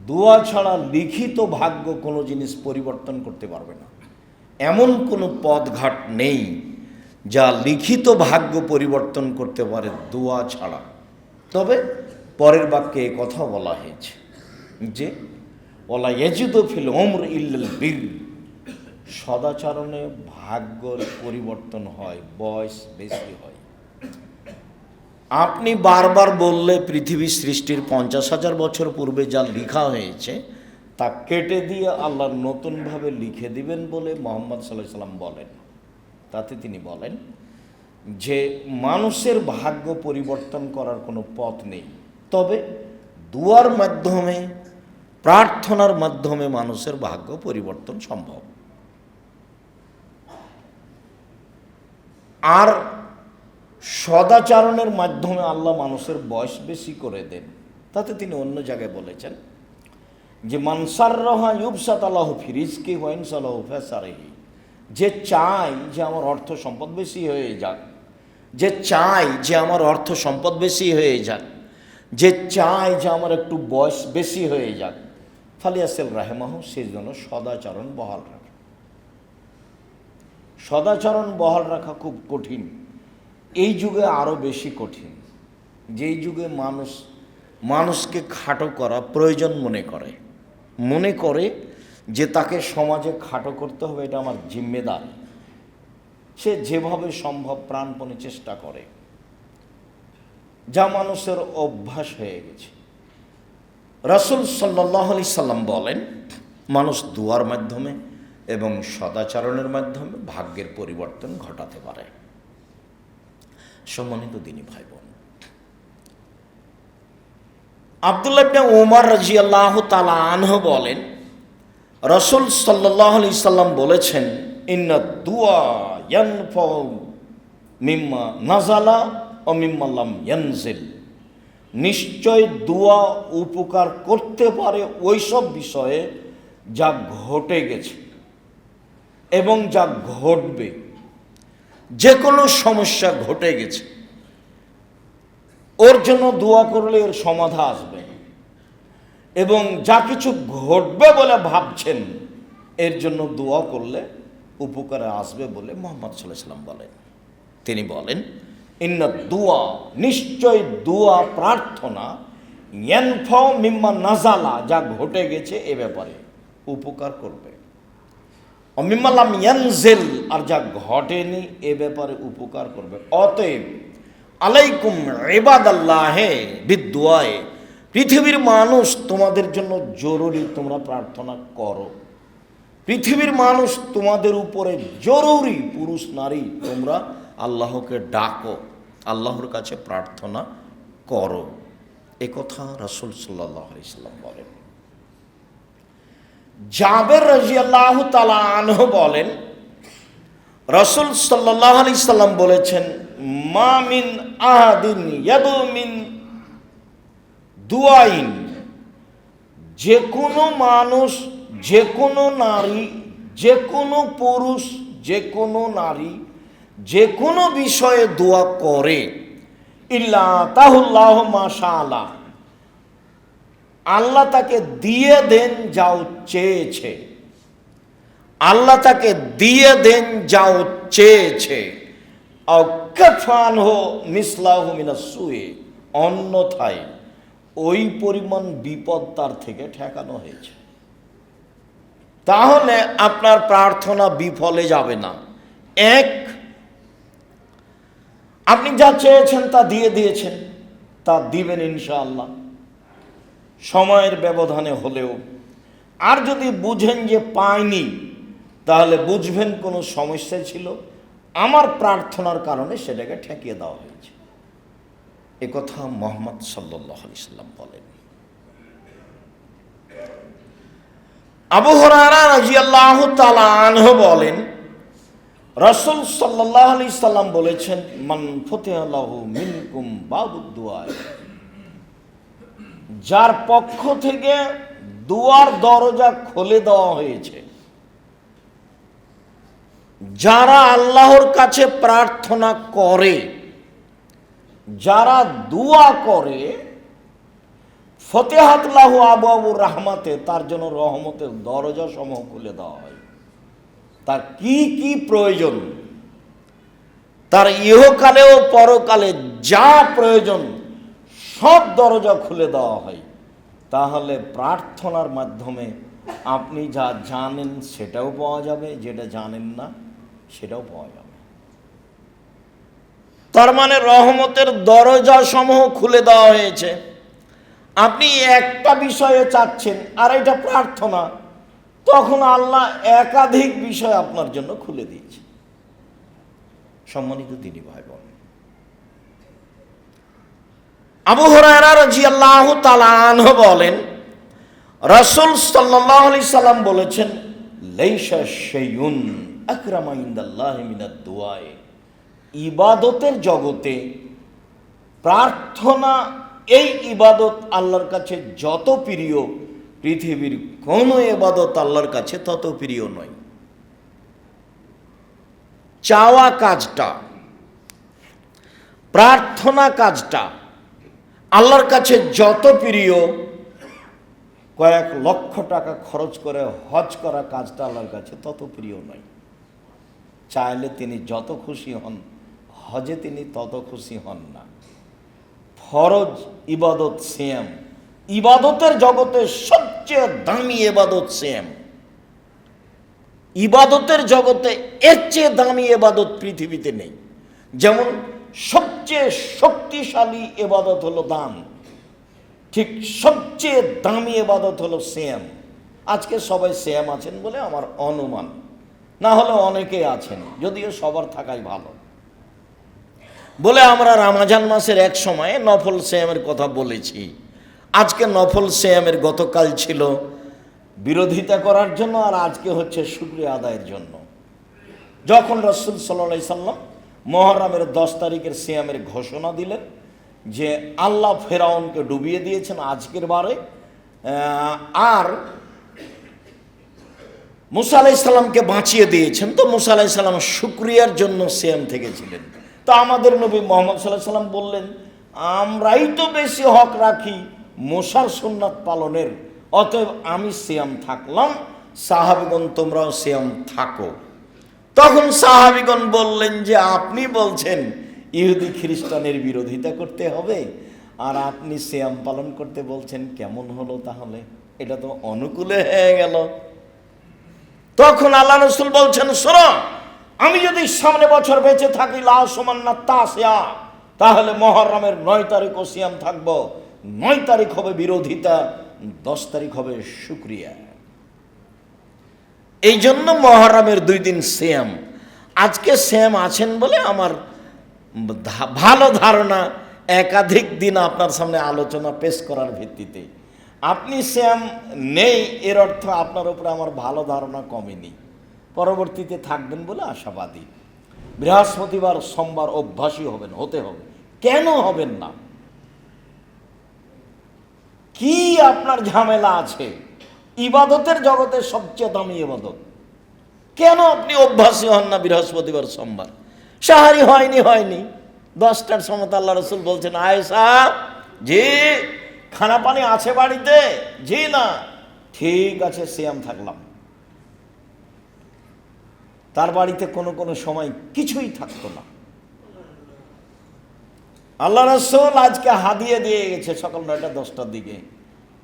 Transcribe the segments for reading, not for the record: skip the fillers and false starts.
দোয়া ছাড়া লিখিত ভাগ্য কোনো জিনিস পরিবর্তন করতে পারবে না। এমন কোনো পথঘাট নেই যা লিখিত ভাগ্য পরিবর্তন করতে পারে দোয়া ছাড়া। তবে পরের বাক্যে এ কথা বলা হয়েছে যে ওয়ালা ইয়াজিদু ফিল উমর ইল্লাল বীর, সদাচরণে ভাগ্যর পরিবর্তন হয়, বয়স বেশি হয়। আপনি বারবার বললে পৃথিবী সৃষ্টির 50,000 বছর পূর্বে যা লেখা হয়েছে তা কেটে দিয়ে আল্লাহ নতুনভাবে লিখে দিবেন বলে মুহাম্মদ সাল্লাল্লাহু আলাইহি সাল্লাম বলেন। তাতে তিনি বলেন যে মানুষের ভাগ্য পরিবর্তন করার কোনো পথ নেই, তবে দুয়ার মাধ্যমে, প্রার্থনার মাধ্যমে মানুষের ভাগ্য পরিবর্তন সম্ভব। আর সদাচরণের মাধ্যমে আল্লাহ মানুষের বয়স বেশি করে দেন। তাতে তিনি অন্য জায়গায় বলেছেন যে মানসাররাহা ইউবসাত আল্লাহু ফি রিজকি ওয়া ইনসালাহু ফাসারিহি, যে চায় যে আমার অর্থ সম্পদ বেশি হয়ে যাক, যে চায় যে আমার অর্থ সম্পদ বেশি হয়ে যাক, যে চায় যে আমার একটু বয়স বেশি হয়ে যাক, ফালিয়াসিল রাহেমাহু, সেই জন্য সদাচরণ বহাল রাখে। সদাচরণ বহাল রাখা খুব কঠিন, এই যুগে আরও বেশি কঠিন। যেই যুগে মানুষকে খাটো করা প্রয়োজন মনে করে যে তাকে সমাজে খাটো করতে হবে, এটা আমার জিম্মেদারি। সে যেভাবে সম্ভব প্রাণপণে চেষ্টা করে, যা মানুষের অভ্যাস হয়ে গেছে। রাসূল সাল্লাল্লাহু আলাইহি সাল্লাম বলেন, মানুষ দুয়ার মাধ্যমে এবং সদাচরণের মাধ্যমে ভাগ্যের পরিবর্তন ঘটাতে পারে। সম্মানিত দিনী ভাই বোন, আব্দুল্লাহ ইবনে ওমর রাদিয়াল্লাহু তাআলা আনহু বলেন, রাসূল সাল্লাল্লাহু আলাইহি সাল্লাম বলেছেন, ইন্না দুআ ইয়ানফাউ মিম্মা নাযালা ও মিম্মা লাম ইয়ানজিল, নিশ্চয় দোয়া উপকার করতে পারে ওই সব বিষয়ে যা ঘটে গেছে এবং যা ঘটবে। যে কোনো সমস্যা ঘটে গেছে, ওর জন্য দোয়া করলে এর সমাধান আসবে, এবং যা কিছু ঘটবে বলে ভাবছেন এর জন্য দোয়া করলে উপকারে আসবে বলে মুহাম্মদ সাল্লাল্লাহু আলাইহি ওয়াসাল্লাম বলেন। তিনি বলেন, ইন্না দুয়া, নিশ্চয় দোয়া, প্রার্থনা, ইয়ানফাউ মিম্মা নাযালা, যা ঘটে গেছে এ ব্যাপারে উপকার করবে, ও মিম্মা লাম ইয়ানজিল, আর যা ঘটেনি এ ব্যাপারে উপকার করবে। অতএব আলাইকুম ইবাদাল্লাহে বিদুআয়ে, পৃথিবীর মানুষ তোমাদের জন্য জরুরি তোমরা প্রার্থনা করো। পৃথিবীর মানুষ তোমাদের উপরে জরুরি, পুরুষ নারী তোমরা আল্লাহকে ডাকো, আল্লাহর কাছে প্রার্থনা করো। এ কথা রাসূল সাল্লাল্লাহু আলাইহি সাল্লাম বলেন। জাবের রাদিয়াল্লাহু তাআলা আনহু বলেন, রাসূল সাল্লাল্লাহু আলাইহি সাল্লাম বলেছেন, মা মিন আহাদিন ইয়াদু মিন দুআইন, যে কোনো মানুষ, যে কোনো নারী, যে কোনো পুরুষ, যে কোনো নারী যে কোনো বিষয়ে দোয়া করে, ইল্লা তাহুল্লাহু মা শাআ, আল্লাহ তাকে দিয়ে দেন যাও চেয়েছে, আল্লাহ তাকে দিয়ে দেন যাও চেয়েছে, আকাফানহু মিসলাহু মিনাস সুই, অন্যথায় ওই পরিমাণ বিপদ তার থেকে ঠেকানো হয়েছে। তাহলে আপনার প্রার্থনা বিফলে যাবে না। এক, আপনি যা চেয়েছেন তা দিয়ে দিয়েছেন, তা দিবেন ইনশাআল্লাহ, সময়ের ব্যবধানে হলেও। আর যদি বুঝেন যে পাইনি, তাহলে বুঝবেন কোনো সমস্যা ছিল, আমার প্রার্থনার কারণে সেটাকে ঠেকিয়ে দেওয়া হয়েছে। এ কথা মুহাম্মদ সাল্লাল্লাহু আলাইহি সাল্লাম বলেন। আবু হুরায়রা রাদিয়াল্লাহু তাআলা আনহু বলেন, রাসূল সাল্লাল্লাহু আলাইহি সাল্লাম বলেছেন, মান ফুতিহা লাহু মিনকুম বাবুদ দুআ, যার পক্ষ থেকে দুয়ার দরজা খুলে দেওয়া হয়েছে, যারা আল্লাহর কাছে প্রার্থনা করে, যারা দোয়া করে, ফতেহাত লাহু আবওয়াবুর রাহমাতে, তার জন্য রহমতের দরজা সমূহ খুলে দেওয়া হয়। তার কি কি প্রয়োজন, তার ইহকালে ও পরকালে যা প্রয়োজন সব দরজা খুলে দেওয়া হয়। তাহলে প্রার্থনার মাধ্যমে আপনি যা জানেন সেটাও পাওয়া যাবে, যেটা জানেন না সেটাও পাওয়া যাবে। তার মানে রহমতের দরজা সমূহ খুলে দেওয়া হয়েছে। আপনি একটা বিষয়ে চাচ্ছেন আর এটা প্রার্থনা, তখন আল্লাহ একাধিক বিষয় আপনার জন্য খুলে দিয়েছে। সম্মানিত দিনী ভাই বোন, আবু হুরায়রা রাদিয়াল্লাহু তাআলা আনহু বলেন, রাসূল সাল্লাল্লাহু আলাইহি সাল্লাম বলেছেন, লাইসা শাইউন আকরামা ইনদাল্লাহি মিনাদ দুআ। ইবাদতের জগতে প্রার্থনা, এই ইবাদত আল্লাহর কাছে যত প্রিয়, পৃথিবীর কোনো ইবাদত আল্লাহর কাছে তত প্রিয় নয়। চাওয়া কাজটা, প্রার্থনা কাজটা আল্লাহর কাছে যত প্রিয়, কয়েক লক্ষ টাকা খরচ করে হজ করা কাজটা আল্লাহর কাছে তত প্রিয় নয়। চাইলে তিনি যত খুশি হন, হজে তিনি তত খুশি হন না। ফরজ ইবাদত সিয়াম, ইবাদতের জগতে সবচেয়ে দামি ইবাদত সিয়াম। ইবাদতের জগতে এর চেয়ে দামি ইবাদত পৃথিবীতে নেই। যেমন সবচেয়ে শক্তিশালী ইবাদত হলো দান, ঠিক সবচেয়ে দামি ইবাদত হলো সিয়াম। আজকে সবাই সিয়াম আছেন বলে আমার অনুমান, না হলে অনেকেই আছেন, যদিও সবার থাকাই ভালো। বলে আমরা রমজান মাসের এক সময়ে নফল সিয়ামের কথা বলেছি। আজকে নফল সিয়ামের গতকাল ছিল বিরোধিতা করার জন্য, আর আজকে হচ্ছে শুকরিয়া আদায়ের জন্য। যখন রাসূল সাল্লাল্লাহু আলাইহি সাল্লাম মুহররমের 10 তারিখের সিয়ামের ঘোষণা দিলেন যে আল্লাহ ফেরাউনকে ডুবিয়ে দিয়েছেন আজকের বারে, আর মুসা আলাইহিস সালামকে বাঁচিয়ে দিয়েছেন, তো মুসা আলাইহিস সালাম শুকরিয়ার জন্য সিয়াম থেকেছিলেন। তো আমাদের নবী মুহাম্মদ সাল্লাল্লাহু আলাইহি সাল্লাম বললেন, আমরাই তো বেশি হক রাখি মুসার সুন্নাত পালনের, অতএব আমি সিয়াম থাকলাম, সাহাবীগণ তোমরাও সিয়াম থাকো। তখন সাহাবীগণ বললেন যে আপনি বলছেন ইহুদি খ্রিস্টানের বিরোধিতা করতে হবে, আর আপনি সিয়াম পালন করতে বলছেন, কেমন হলো তাহলে? এটা তো অনুকূলে হয়ে গেল। তখন আল্লাহ রাসূল বলছেন, শোনো, আমি যদি সামনে বছর বেঁচে থাকি লা সুমান্না তাসিয়া, তাহলে মুহররমের 9 তারিখও সিয়াম থাকবো। 9 তারিখ হবে বিরোধিতা, 10 তারিখ হবে শুকরিয়া। এই জন্য মুহররমের 2 দিন সিয়াম। আজকে সিয়াম আছেন বলে আমার ভালো ধারণা, একাধিক দিন আপনার সামনে আলোচনা পেশ করার ভিত্তিতে। আপনি সিয়াম নেই এর অর্থ আপনার উপরে আমার ভালো ধারণা কমেনি, পরবর্তীতে থাকবেন বলে আশাবাদী। বৃহস্পতিবার সোমবার অভ্যাসী হবেন, হতে হবে। কেন হবেন না? কি আপনার ঝামেলা আছে? ইবাদতের জগতে সবচেয়ে দামি ইবাদত, কেন আপনি অভ্যাসী হন না বৃহস্পতিবার সোমবার? সাহারি হয়নি 10টার সময় আল্লাহ রাসূল বলছেন, আয়েশা জি খানা পানি আছে বাড়িতে? জি না, ঠিক আছে সিয়াম থাকলাম। তার বাড়িতে কোনো সময় কিছুই থাকতো না। আল্লাহ রাসূল আজকে হাদিয়া দিয়ে গেছে সকাল 9টা-10টার দিকে।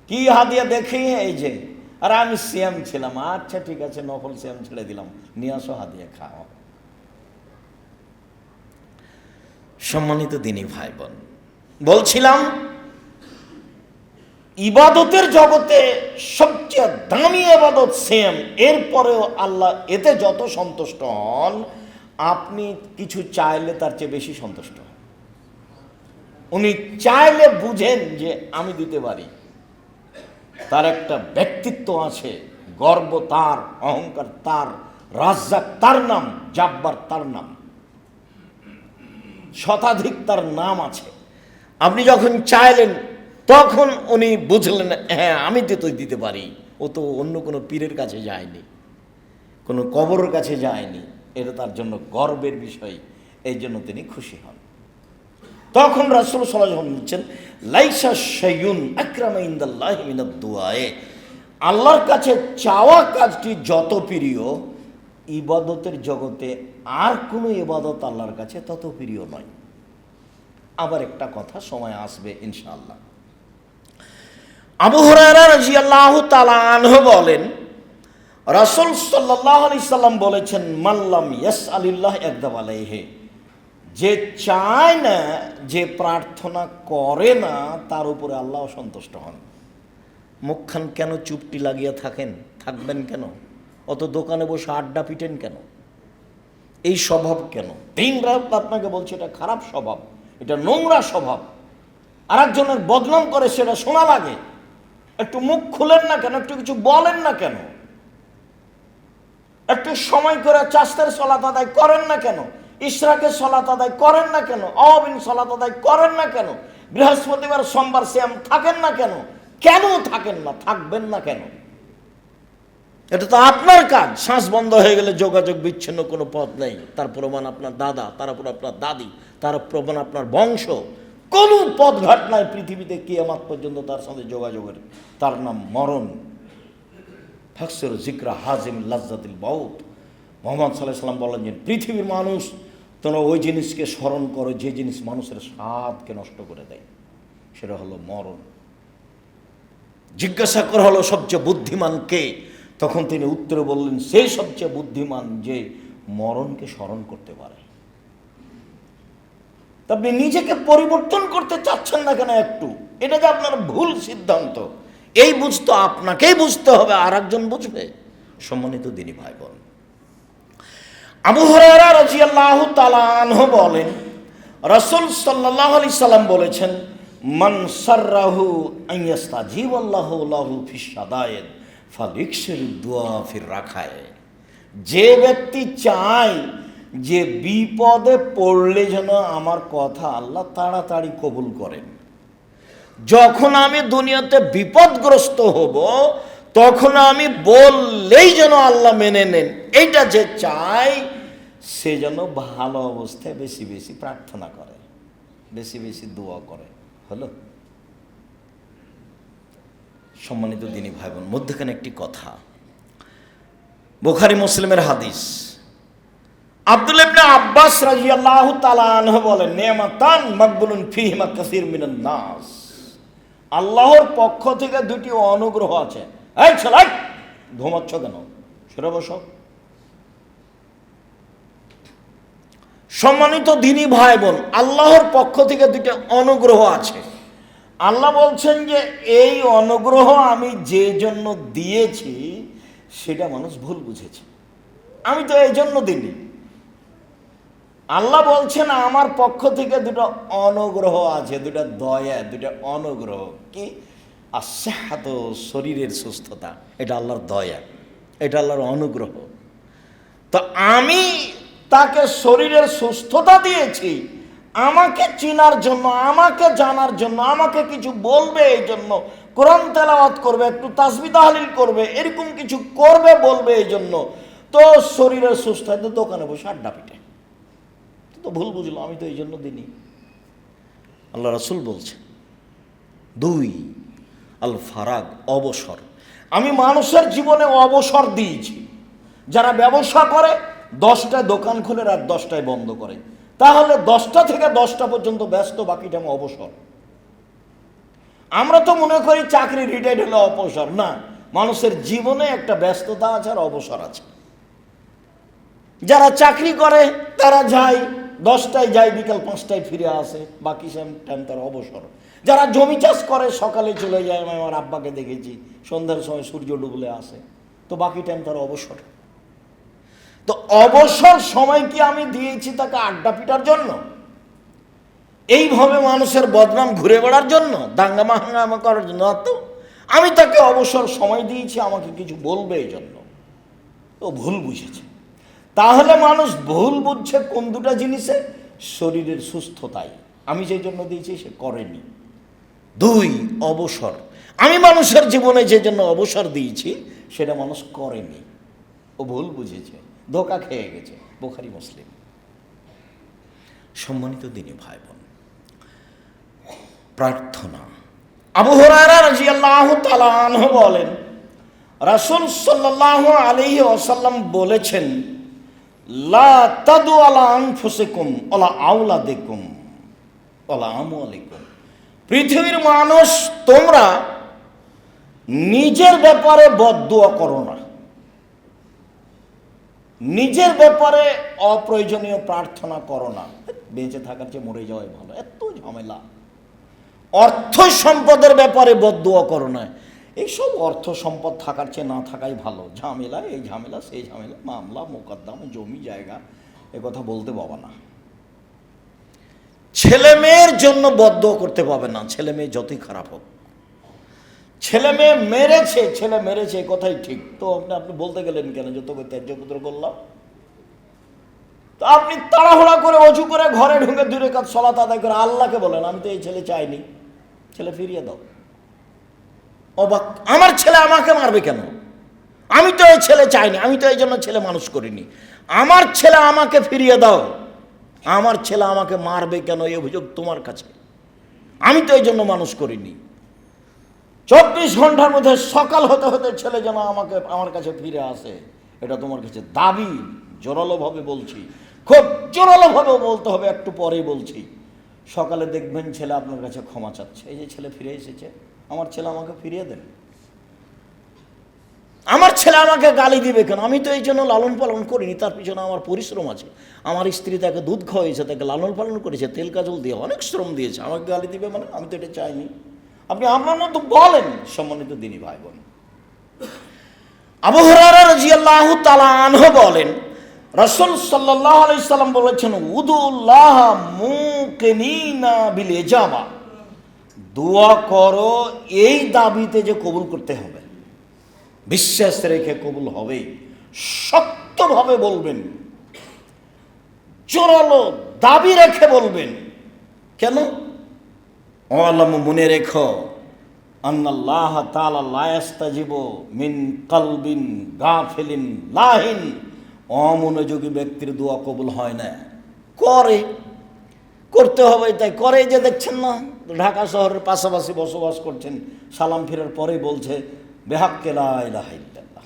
কি হাদিয়া দেখি? এই যে, আর আমি সিয়াম ছিলাম। আচ্ছা ঠিক আছে, নফল সিয়াম ছেড়ে দিলাম, নিয়ে আসো হাদিয়া খাও। সম্মানিত দিনী ভাই বোন, বলছিলাম ইবাদতের জগতে সবচেয়ে দামি ইবাদত সিয়াম। এরপরেও আল্লাহ এতে যত সন্তুষ্ট হন, আপনি কিছু চাইলে তার চেয়ে বেশি সন্তুষ্ট হন। উনি চাইলে বুঝেন যে আমি দিতে পারি। তার একটা ব্যক্তিত্ব আছে, গর্ব তার, অহংকার তার, রাজ্জাক তার নাম, জাব্বার তার নাম, শতাধিক তার নাম আছে। আপনি যখন চাইলেন তখন উনি বুঝলেন, হ্যাঁ আমি তো দিতে পারি। ও তো অন্য কোনো পীরের কাছে যায়নি, কোনো কবরের কাছে যায়নি। এটা তার জন্য গর্বের বিষয়, এই জন্য তিনি খুশি হন। তখন রাসূল সাল্লাল্লাহু আলাইহি ওয়াসাল্লাম বলছেন, লাইসা শাইউন আকরামা ইনদাল্লাহি মিনাদ দুআয়ে, আল্লাহর কাছে চাওয়া কাজটি যত প্রিয়, ইবাদতের জগতে আর কোনো ইবাদত আল্লাহর কাছে তত প্রিয় নয়। আবার একটা কথা সময় আসবে ইনশাআল্লাহ। আবু হুরায়রা রাদিয়াল্লাহু তাআলা আনহু বলেন, রাসূল সাল্লাল্লাহু আলাইহি সাল্লাম বলেছেন, মাল্লাম ইয়াসআলিল্লাহ ইয়াগদাব আলাইহি, যে চায় না, যে প্রার্থনা করে না, তার উপরে আল্লাহ সন্তুষ্ট হন। মুখখান কেন চুপটি লাগিয়ে থাকবেন কেন? অত দোকানে বসে আড্ডা পিটেন কেন? এই স্বভাব কেন? দিন রাত আপনাকে বলছে এটা খারাপ স্বভাব, এটা নোংরা স্বভাব। আর একজনের বদনাম করে সেটা শোনা লাগে। একটু মুখ খুলেন না কেন? একটু কিছু বলেন না কেন? একটু সময় করে চাস্তের সালাত আদায় করেন না কেন? ইশরাকের সালাত আদায় করেন না কেন? আওয়াবিন সালাত আদায় করেন না কেন? বৃহস্পতিবার সোমবার সিয়াম থাকেন না কেন? কেন থাকেন না? থাকবেন না কেন? এটা তো আপনার কাজ। শ্বাস বন্ধ হয়ে গেলে যোগাযোগ বিচ্ছিন্ন কোনো পথ নেই। তার প্রমাণ আপনার দাদা, তার উপর আপনার দাদি, তার প্রমাণ আপনার বংশ। কোনো পথঘাট নাই পৃথিবীতে কিয়ামত পর্যন্ত তার সাথে যোগাযোগের। তার নাম মরণ। ফাকসির জিকরা হাজিম লাজ্জাতিল মাউত। মুহাম্মদ সাল্লাল্লাহু আলাইহি সাল্লাম বলেন যে পৃথিবীর মানুষ, তোমরা ওই জিনিসকে স্মরণ করো যে জিনিস মানুষের স্বাদকে নষ্ট করে দেয়, সেটা হলো মরণ। জিজ্ঞাসা করা হলো সবচেয়ে বুদ্ধিমান কে? তখন তিনি উত্তরে বললেন, সেই সবচেয়ে বুদ্ধিমান যে মরণকে স্মরণ করতে পারে। আপনি নিজেকে পরিবর্তন করতে চাচ্ছেন না কেন একটু? এটা যে আপনার ভুল সিদ্ধান্ত, এই বুঝতে আপনাকেই বুঝতে হবে, আর একজন বুঝবে? সম্মানিত দিনী ভাই বোন, আবু হুরায়রা রাদিয়াল্লাহু তাআলা আনহু বলেন, রাসূল সাল্লাল্লাহু আলাইহি সাল্লাম বলেছেন, মান সাররাহু আন ইয়াস্তাজিবাল্লাহু লাহু ফিস সাদায়েদ ফালিকসির দুআ ফির রাখায়। যে ব্যক্তি চায় যে বিপদে পড়লে যেন আমার কথা আল্লাহ তাড়াতাড়ি কবুল করেন, যখন আমি দুনিয়াতে বিপদগ্রস্ত হব তখন আমি বললেই যেন আল্লাহ মেনে নেন, এইটা যে চায় সে যেন ভালো অবস্থায় বেশি বেশি প্রার্থনা করে, বেশি বেশি দোয়া করে। হলো? সম্মানিত দিনী ভাই বোন, মধ্যখানে একটি কথা, বুখারী মুসলিমের হাদিস। আব্দুল্লাহ ইবনে আব্বাস রাদিয়াল্লাহু তাআলা আনহু বলেন, নি'মাতান মাকবুলুন ফীহিমা কাসীর মিনান নাস, আল্লাহর পক্ষ থেকে দুটি অনুগ্রহ আছে। এই ছেলে, ঘুমাচ্ছ কেন? সরে বসো। সম্মানিত দিনী ভাই বোন, আল্লাহর পক্ষ থেকে দুটি অনুগ্রহ আছে। আল্লাহ বলছেন যে এই অনুগ্রহ আমি যে জন্য দিয়েছি সেটা মানুষ ভুল বুঝেছে, আমি তো এই জন্য দিইনি। আল্লাহ বলছেন আমার পক্ষ থেকে দুটো অনুগ্রহ আছে, দুটো দয়া, দুটো অনুগ্রহ। কি? আস-সিহহাত, শরীরের সুস্থতা, এটা আল্লাহর দয়া, এটা আল্লাহর অনুগ্রহ। তো আমি তাকে শরীরের সুস্থতা দিয়েছি আমাকে চিনার জন্য, আমাকে জানার জন্য, আমাকে কিছু বলবে এই জন্য, কোরআন তেলাওয়াত করবে, একটু তাসবিহ তাহলিল করবে, এরকম কিছু করবে বলবে এই জন্য। তো শরীরের সুস্থ হয় তো দোকানে বসে আড্ডা পিটে, তো ভুল বুঝলো, আমি তো এই জন্য দিইনি। আল্লাহ রাসূল বলছে, দুই আল ফারাগ, অবসর। আমি মানুষের জীবনে অবসর দিয়েছি। যারা ব্যবসা করে 10টায় দোকান খুলে রাত 10টায় বন্ধ করে, তাহলে 10টা থেকে 10টা পর্যন্ত ব্যস্ত, বাকি টাইম অবসর। আমরা তো মনে করি চাকরি রিটায়ার্ড হলে অবসর। না, মানুষের জীবনে একটা ব্যস্ততা আছে আর অবসর আছে। যারা চাকরি করে তারা যায় 10টায়, যায় বিকাল 5টায় ফিরে আসে, বাকি টাইম তার অবসর। যারা জমি চাষ করে সকালে চলে যায়, আমি আমার আব্বাকে দেখেছি, সন্ধ্যার সময় সূর্য ডুবলে আসে, তো বাকি টাইম তার অবসর। তো অবসর সময় কি আমি দিয়েছি তাকে আড্ডা পিটার জন্য, এইভাবে মানুষের বদনাম ঘুরে বেড়ার জন্য, দাঙ্গা মাহাঙ্গামা করার জন্য? তো আমি তাকে অবসর সময় দিয়েছি আমাকে কিছু বলবে এই জন্য। ও ভুল বুঝেছে। তাহলে মানুষ ভুল বুঝছে কোন দুটা জিনিসে? শরীরের সুস্থতায়। আমি যে জন্য দিয়েছি সে করেনি। দুই, অবসর। আমি মানুষের জীবনে যে জন্য অবসর দিয়েছি সেটা মানুষ করেনি, ও ভুল বুঝেছে, ধোঁকা খেয়ে গেছে। বুখারী মুসলিম। সম্মানিত দিনী ভাই বোন, প্রার্থনা। আবু হুরায়রা রাদিয়াল্লাহু তাআলা আনহু বলেন, রাসূল সাল্লাল্লাহু আলাইহি ওয়াসাল্লাম বলেছেন, লা তাদু আলা আনফুসিকুম ওয়ালা আওলাদিকুম ওয়ালা আমওয়ালিকুম। পৃথিবীর মানুষ, তোমরা নিজের ব্যাপারে বদদুয়া করো না, নিজের ব্যাপারে অপ্রয়োজনীয় প্রার্থনা করো না। বেঁচে থাকার চেয়ে মরে যাওয়াই ভালো, এত ঝামেলা। অর্থ সম্পদের ব্যাপারে বদদুয়া করো না, এইসব অর্থ সম্পদ থাকার চেয়ে না থাকাই ভালো। ঝামেলা, এই ঝামেলা সেই ঝামেলা, মামলা মোকদ্দমা, জমি জায়গা, এ কথা বলতে পাবা না। ছেলে মেয়ের জন্য বদদুয়া করতে পাবে না, ছেলে মেয়ে যতই খারাপ হোক। ছেলে মেয়ে মেরেছে, ছেলে মেরেছে, কথাই ঠিক। তো আপনি বলতে গেলেন কেন যে তোকে ত্যায্যপুত্র করলাম? তো আপনি তাড়াহুড়া করে অজু করে ঘরে ঢুকে 2 রাকাত সালাত আদায় করে আল্লাহকে বলেন, আমি তো এই ছেলে চাইনি, ছেলে ফিরিয়ে দাও। অবাক, আমার ছেলে আমাকে মারবে কেন? আমি তো এই ছেলে চাইনি, আমি তো এই জন্য ছেলে মানুষ করিনি। আমার ছেলে আমাকে ফিরিয়ে দাও, আমার ছেলে আমাকে মারবে কেন? এই অভিযোগ তোমার কাছে। আমি তো এই জন্য মানুষ করিনি। 24 ঘন্টার মধ্যে সকাল হতে হতে ছেলে যেন আমার কাছে ফিরে আসে, এটা তোমার কাছে দাবি। জোরালোভাবে বলছি, খুব জোরালোভাবে বলতে হবে, একটু পরেই বলছি। সকালে দেখবেন ছেলে আপনার কাছে ক্ষমা চাচ্ছে, এই যে ছেলে ফিরে এসেছে, আমার ছেলে আমাকে ফিরিয়ে দেন। আমার ছেলে আমাকে গালি দিবে কেন? আমি তো এই জন্য লালন পালন করিনি, তার পিছনে আমার পরিশ্রম আছে। আমার স্ত্রী তাকে দুধ খাওয়াইছে, তাকে লালন পালন করেছে, তেল কাজল দিয়ে অনেক শ্রম দিয়েছে, আমাকে গালি দিবে মানে? আমি তো এটা চাইনি। আপনি আপনার মতো বলেন, সম্মানিত দিনী ভাই বোন। আবু হুরায়রা রাদিয়াল্লাহু তাআলা আনহু বলেন, রাসূল সাল্লাল্লাহু আলাইহি সাল্লাম বলেছেন, উদুল্লাহ মুকিনিনা বিল ইজাবা। দোয়া করো এই দাবিতে যে কবুল করতে হবে, বিশ্বাস রেখে কবুল হবে। শক্তভাবে বলবেন, জোরালো দাবি রেখে বলবেন। কেন? আল্লাহ, মনে রেখো, আন্নাল্লাহ তাআলা লা ইস্তাজিবু মিন কলবিন গাফিলিন লাহিন। অমনোযোগী ব্যক্তির দোয়া কবুল হয় না। করতে হবে, তাই করে। যে দেখছেন না, ঢাকা শহরের পাশাপাশি বসবাস করছেন, সালাম ফিরার পরেই বলছে, বিহাক্কি লা ইলাহা ইল্লাল্লাহ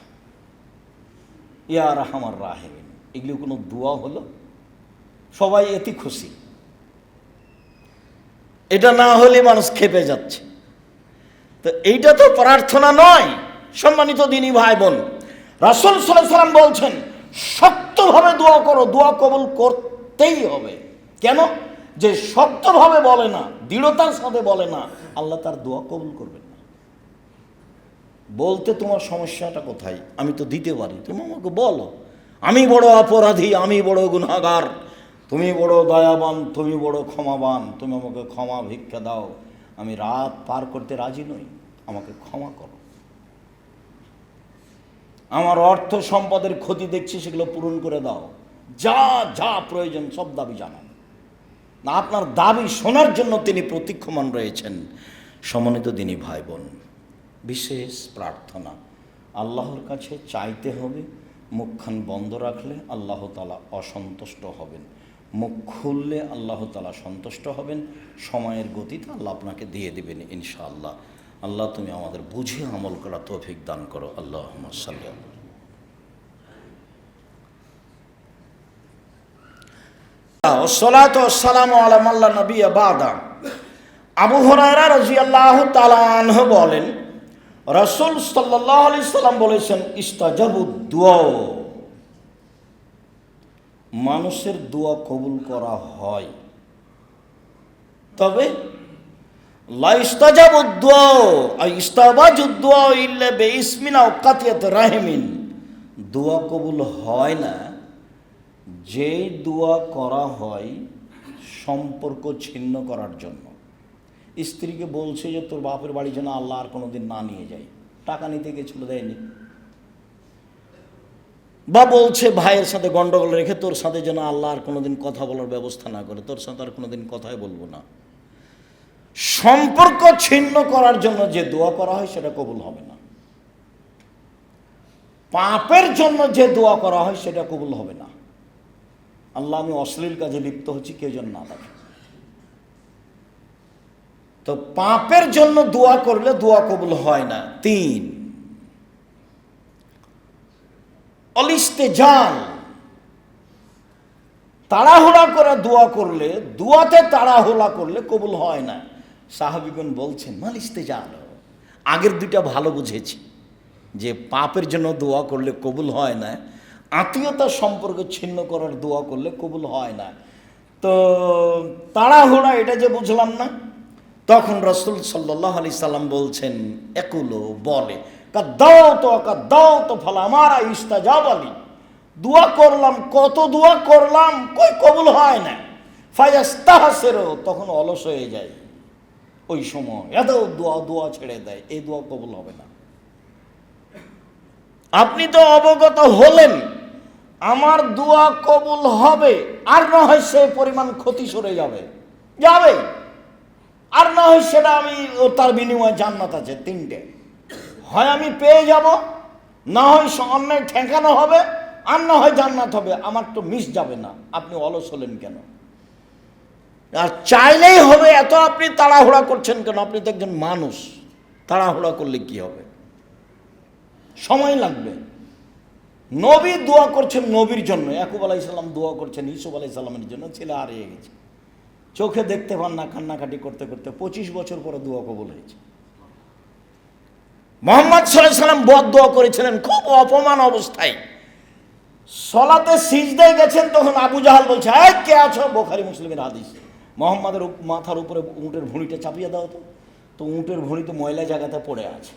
ইয়া আরহামার রাহিমিন। এগুলি কোনো দোয়া হলো? সবাই এতে খুশি। এটা না হলে মানুষ খেপে যাচ্ছে। তো এইটা তো প্রার্থনা নয়। সম্মানিত দিনী ভাই বোন, রাসূল সাল্লাল্লাহু আলাইহি ওয়াসাল্লাম বলছেন, শক্তভাবে দোয়া করো, দোয়া কবুল করতেই হবে। কেন? যে শক্তভাবে বলে না, দৃঢ়তার সাথে বলে না, আল্লাহ তার দোয়া কবুল করবেন না। বলতে তোমার সমস্যাটা কোথায়? আমি তো দিতে পারি, তুমি আমাকে বলো। আমি বড় অপরাধী, আমি বড় গুনাহগার, তুমি বড় দয়াবান, তুমি বড় ক্ষমাবান, তুমি আমাকে ক্ষমা ভিক্ষা দাও। আমি রাত পার করতে রাজি নই, আমাকে ক্ষমা করো। আমার অর্থ সম্পদের ক্ষতি দেখছি, সেগুলো পূরণ করে দাও। যা যা প্রয়োজন সব দাবি জানান না। আপনার দাবি শোনার জন্য তিনি প্রতীক্ষমান রয়েছেন। সম্মানিত দিনী ভাই বোন, বিশেষ প্রার্থনা আল্লাহর কাছে চাইতে হবে। মুখখান বন্ধ রাখলে আল্লাহ তাআলা অসন্তুষ্ট হবেন, মুখ খুললে আল্লাহ তাআলা সন্তুষ্ট হবেন। সময়ের গতিতে আল্লাহ আপনাকে দিয়ে দেবেন ইনশাআল্লাহ। আল্লাহ, তুমি আমাদের বুঝে আমল করা তৌফিক দান করো। আল্লাহুম্মা সাল্লি আলা। ওয়াসসালাতু ওয়াসসালামু আলা মান লা নাবিয়্যা বা'দা। আবু হুরায়রা রাদিয়াল্লাহু তাআলা আনহু বলেন, রাসূল সাল্লাল্লাহু আলাইহি সাল্লাম বলেছেন, ইস্তাজাবুদ দুআ। মানুষের দোয়া কবুল করা হয়, তবে লা ইস্তাজাবুদ দুআ আই ইস্তাবাজুদ দুআ ইল্লা বিইসমিন আও কাতিয়াত রাহিমিন। দোয়া কবুল হয় না যে দোয়া করা হয় সম্পর্ক ছিন্ন করার জন্য। স্ত্রীকে বলছে যে তোর বাপের বাড়ি যেন আল্লাহ আর কোনোদিন না নিয়ে যায়, টাকা নিতে গেছিল দেয়নি। বা বলছে ভাইয়ের সাথে গন্ডগোল রেখে তোর সাথে যেন আল্লাহ আর কোনোদিন কথা বলার ব্যবস্থা না করে, তোর সাথে আর কোনোদিন কথাই বলবো না। সম্পর্ক ছিন্ন করার জন্য যে দোয়া করা হয় সেটা কবুল হবে না। পাপের জন্য যে দোয়া করা হয় সেটা কবুল হবে না। আল্লাহ, আমি অশ্লীল কাজে লিপ্ত হচ্ছি, কেউ যেন না দেখে। তো পাপের জন্য দোয়া করলে দোয়া কবুল হয় না। 3, অলিস্তেজাল, তাড়াহুড়া করে দোয়া করলে, দোয়াতে তাড়াহুড়া করলে কবুল হয় না। সাহাবীগণ বলছেন মাল ইস্তেজাল, আগের দুইটা ভালো বুঝেছি যে পাপের জন্য দোয়া করলে কবুল হয় না, আত্মীয়তার সম্পর্ক ছিন্ন করার দোয়া করলে কবুল হয় না। তো তাড়াহুড়া এটা যে বুঝলাম না। তখন রাসূল সাল্লাল্লাহু আলাইহি সাল্লাম বলছেন, একুলো বলে, কাদাও তো ফালা আমারা ইস্তাজাব আলী, দোয়া করলাম, কত দোয়া করলাম, কই কবুল হয় না। ফায়াস্তাহসিরু, তখন অলস হয়ে যায়, ওই সময় এত দোয়া ছেড়ে দেয়, এই দোয়া কবুল হবে না। আপনি তো অবগত হলেন আমার দোয়া কবুল হবে, আর না হয় সে পরিমাণ ক্ষতি সরে যাবে, আর না হয় সেটা আমি তার বিনিময়ে জান্নাত আছে 3টে, হয় আমি পেয়ে যাব, না হয় অন্যায় ঠেকানো হবে, আর না হয় জান্নাত হবে, আমার তো মিস যাবে না। আপনি অলস হলেন কেন? আর চাইলেই হবে, এত আপনি তাড়াহুড়া করছেন কেন? আপনি তো একজন মানুষ, তাড়াহুড়া করলে কি হবে? সময় লাগবে। নবী দোয়া করছেন নবীর জন্য, ইয়াকুব আলাইহিস সালাম দোয়া করছেন ইউসুফ আলাইহিস সালামের জন্য, ছেলে হারিয়ে গেছে, চোখে দেখতে পান না, কান্নাকাটি করতে করতে 25 বছর পরে দোয়া কবুল হয়েছে। মুহাম্মদ সাল্লাল্লাহু আলাইহি সাল্লাম বদদোয়া করেছিলেন খুব অপমান অবস্থায়, সলাতে সিজদায় গেছেন, তখন আবু জাহাল বলছে, এই কে আছো? বুখারী মুসলিমের হাদিস। মুহাম্মাদের মাথার উপরে উটের ভুঁড়িটা চাপিয়ে দাও তো উটের ভুঁড়ি তো ময়লা জায়গাতে পড়ে আছে,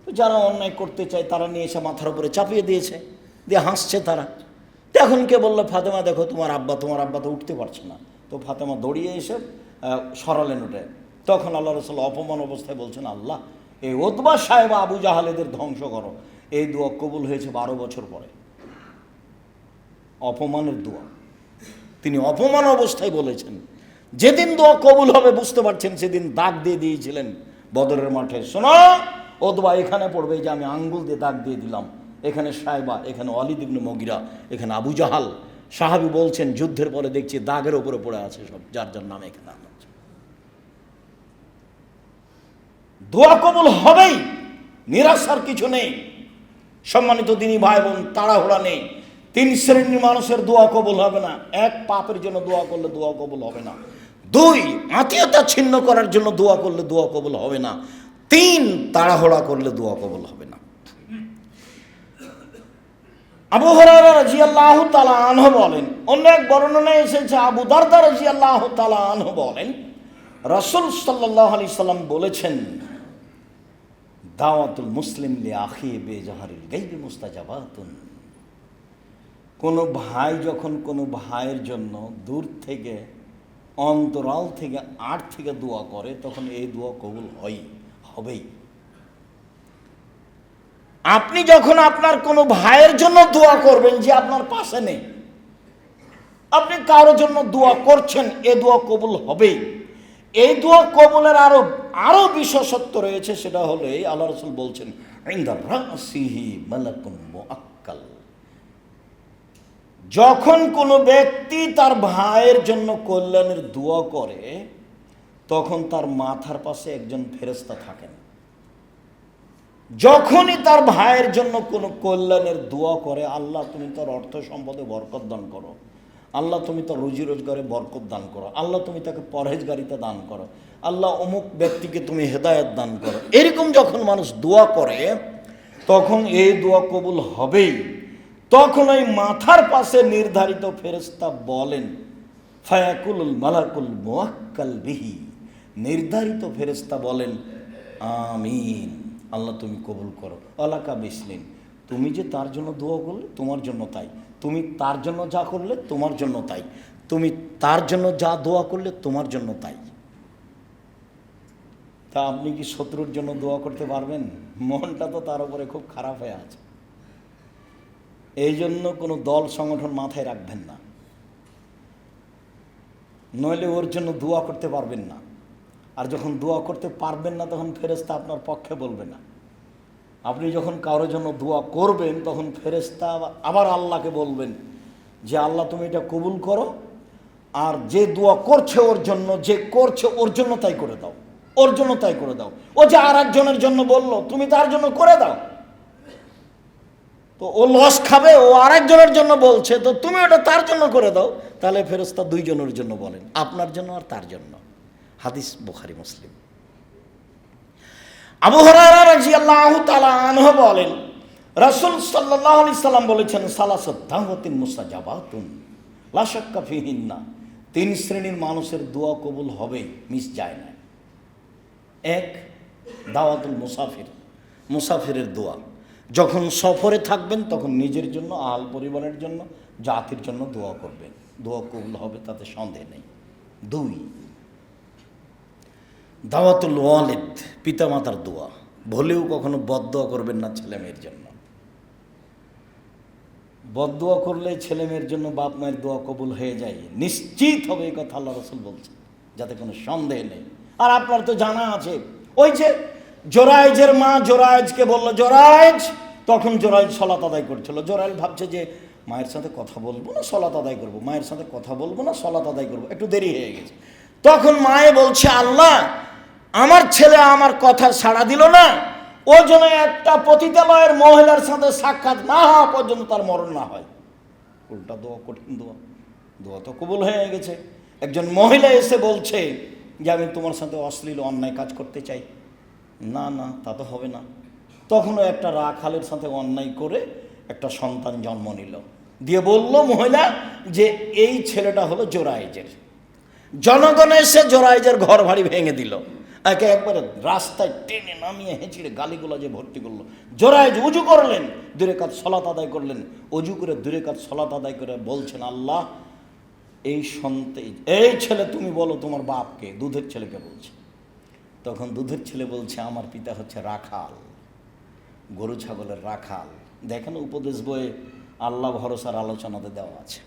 তো যারা অন্যায় করতে চায় তারা নিয়ে এসে মাথার উপরে চাপিয়ে দিয়েছে, দিয়ে হাসছে তারা। তখন কে বললো, ফাতেমা দেখো তোমার আব্বা তো উঠতে পারছে না। তো ফাতেমা দৌড়িয়ে এসে সরালেন উঠে। তখন আল্লাহ রাসূল অপমান অবস্থায় বলছেন, আল্লাহ এই উতবা সাহেব আবু জাহালেদের ধ্বংস করো। এই দোয়া কবুল হয়েছে 12 বছর পরে। অপমানের দোয়া তিনি অপমান অবস্থায় বলেছেন। যেদিন দোয়া কবুল হবে বুঝতে পারছেন, সেদিন দাগ দিয়ে দিয়েছিলেন বদরের মাঠে, শোনো উতবা এখানে পড়বে, যে আমি আঙ্গুল দিয়ে দাগ দিয়ে দিলাম, এখানে সাহেবা, এখানে ওয়ালিদ ইবনে মুগিরা, এখানে আবু জাহাল। সাহাবী বলছেন, যুদ্ধের পরে দেখছি দাগের উপরে পড়ে আছে সব, যার যার নামে এখানে আছে। দোয়া কবুল হবেই, নিরাশার কিছু নেই। সম্মানিত দিনী ভাই বোন, তাড়াহুড়া নেই। 3 শ্রেণীর মানুষের দোয়া কবুল হবে না। 1, পাপের জন্য দোয়া করলে দোয়া কবুল হবে না। 2, আত্মীয়তা ছিন্ন করার জন্য দোয়া করলে দোয়া কবুল হবে না। 3, তাড়াহুড়া করলে দোয়া কবুল হবে না। আবু হুরায়রা রাদিয়াল্লাহু তাআলা আনহু বলেন, অন্য এক বর্ণনায় এসেছে আবু দারদা রাদিয়াল্লাহু তাআলা আনহু বলেন, রাসূল সাল্লাল্লাহু আলাইহি সাল্লাম বলেছেন, দাওয়াতুল মুসলিম লি আখি বিজাহরিল গায়বি মুস্তাজাবাতুন। কোন ভাই যখন কোনো ভাইয়ের জন্য দূর থেকে, অন্তরাল থেকে, আড় থেকে দোয়া করে, তখন এই দোয়া কবুল হবেই। আপনি যখন আপনার কোনো ভাইয়ের জন্য দোয়া করবেন যে আপনার পাশে নেই, আপনি কারোর জন্য দোয়া করছেন, এ দোয়া কবুল হবেই। এই দোয়া কবুলের আরো বিশেষত্ব রয়েছে, সেটা হলো এই আল্লাহ রাসূল বলছেন, ইনদা রাসিহি মালাকুন মুআক্কাল। যখন কোনো ব্যক্তি তার ভাইয়ের জন্য কল্যাণের দোয়া করে, তখন তার মাথার পাশে একজন ফেরেশতা থাকেন। যখনই তার ভাইয়ের জন্য কোনো কল্যাণের দোয়া করে, আল্লাহ তুমি তার অর্থ সম্পদে বরকত দান করো, আল্লাহ তুমি তার রুজি রোজগারে বরকত দান করো, আল্লাহ তুমি তাকে পরহেজগারিতা দান করো, আল্লাহ অমুক ব্যক্তিকে তুমি হেদায়েত দান করো, এরকম যখন মানুষ দোয়া করে, তখন এই দোয়া কবুল হবেই। তখন ওই মাথার পাশে নির্ধারিত ফেরেশতা বলেন, ফায়াকুলুল মালাকুল মুআক্কাল বিহি, নির্ধারিত ফেরেশতা বলেন, আমিন, আল্লাহ তুমি কবুল করো। আলাকা বিসলিন, তুমি যে তার জন্য দোয়া করলে তোমার জন্য তাই, তুমি তার জন্য যা করলে তোমার জন্য তাই, তুমি তার জন্য যা দোয়া করলে তোমার জন্য তাই। তা আপনি কি শত্রুর জন্য দোয়া করতে পারবেন? মনটা তো তার উপরে খুব খারাপ হয়ে আছে। এই জন্য কোনো দল সংগঠন মাথায় রাখবেন না, নইলে ওর জন্য দোয়া করতে পারবেন না। আর যখন দোয়া করতে পারবেন না, তখন ফেরেশতা আপনার পক্ষে বলবে না। আপনি যখন কারোর জন্য দোয়া করবেন, তখন ফেরেশতা আবার আল্লাহকে বলবেন যে আল্লাহ তুমি এটা কবুল করো, আর যে দোয়া করছে ওর জন্য, যে করছে ওর জন্য তাই করে দাও। ওর জন্য তাই করে দাও। ও যে আর একজনের জন্য বললো, তুমি তার জন্য করে দাও। তো ও লস খাবে, ও আর একজনের জন্য বলছে, তো তুমি ওটা তার জন্য করে দাও। তাহলে ফেরেশতা দুইজনের জন্য বলেন, আপনার জন্য আর তার জন্য। হাদিস বুখারী মুসলিম। আবু হুরায়রা রাদিয়াল্লাহু তাআলা আনহু বলেন, রাসূল সাল্লাল্লাহু আলাইহি সাল্লাম বলেছেন, সালাসাত দাওয়াতিন মুস্তাজাবাতুন লা শাক্কা ফিহিন্না। 3 শ্রেণীর মানুষের দোয়া কবুল হবে, মিস যায় না। 1, দাওয়াতুল মুসাফির, মুসাফিরের দোয়া। যখন সফরে থাকবেন তখন নিজের জন্য, আল পরিবারের জন্য, জাতির জন্য দোয়া করবেন, দোয়া কবুল হবে, তাতে সন্দেহ নেই। 2, দাওয়াতুল ওয়ালিদ, পিতামাতার দোয়া। ভুলেও কখনো বদদোয়া করবেন না ছেলে মেয়ের জন্য। বদদোয়া করলে ছেলে মেয়ের জন্য বাপ মায়ের দোয়া কবুল হয়ে যায়, নিশ্চিত হবে, এই কথা আল্লাহ রাসূল বলছেন, যাতে কোনো সন্দেহ নেই। আর আপনার তো জানা আছে, ওই যে জোরায়েজের মা জোরায়েজকে বলল, জোরায়েজ, তখন জোরায়েজ সলাত আদায় করছিল। জোরায়েজ ভাবছে যে মায়ের সাথে কথা বলবো না সলাত আদায় করবো, মায়ের সাথে কথা বলবো না সলাত আদায় করবো, একটু দেরি হয়ে গেছে। তখন মায়ে বলছে, আল্লাহ, আমার ছেলে আমার কথা ছাড়া দিল না, ও যেন একটা পতিতালয়ের মহিলার সাথে সাক্ষাৎ না হওয়া পর্যন্ত তার মরণ না হয়। উল্টা দোয়া, কঠিন দোয়া। দোয়া তো কবুল হয়ে গেছে। একজন মহিলা এসে বলছে যে আমি তোমার সাথে অশ্লীল অন্যায় কাজ করতে চাই। না না, তা তো হবে না। তখনও একটা রাখালের সাথে অন্যায় করে একটা সন্তান জন্ম নিল, দিয়ে বলল মহিলা যে এই ছেলেটা হলো জোরায়েজের। জনগণ এসে জোরায়েজের ঘর বাড়ি ভেঙে দিল, একে একবারে রাস্তায় টেনে নামিয়ে হেঁচড়ে গালিগুলো যে ভর্তি করলো। জোরায়েজ উজু করলেন, 2 রাকাত সালাত আদায় করলেন। উজু করে 2 রাকাত সালাত আদায় করে বলছেন, আল্লাহ, এই ছেলে তুমি বলো তোমার বাপকে, দুধের ছেলেকে বলছে। তখন দুধের ছেলে বলছে, আমার পিতা হচ্ছে রাখাল, গরু ছাগলের রাখাল। দেখেন উপদেশ বইয়ে আল্লাহ ভরসার আলোচনাতে দেওয়া আছে।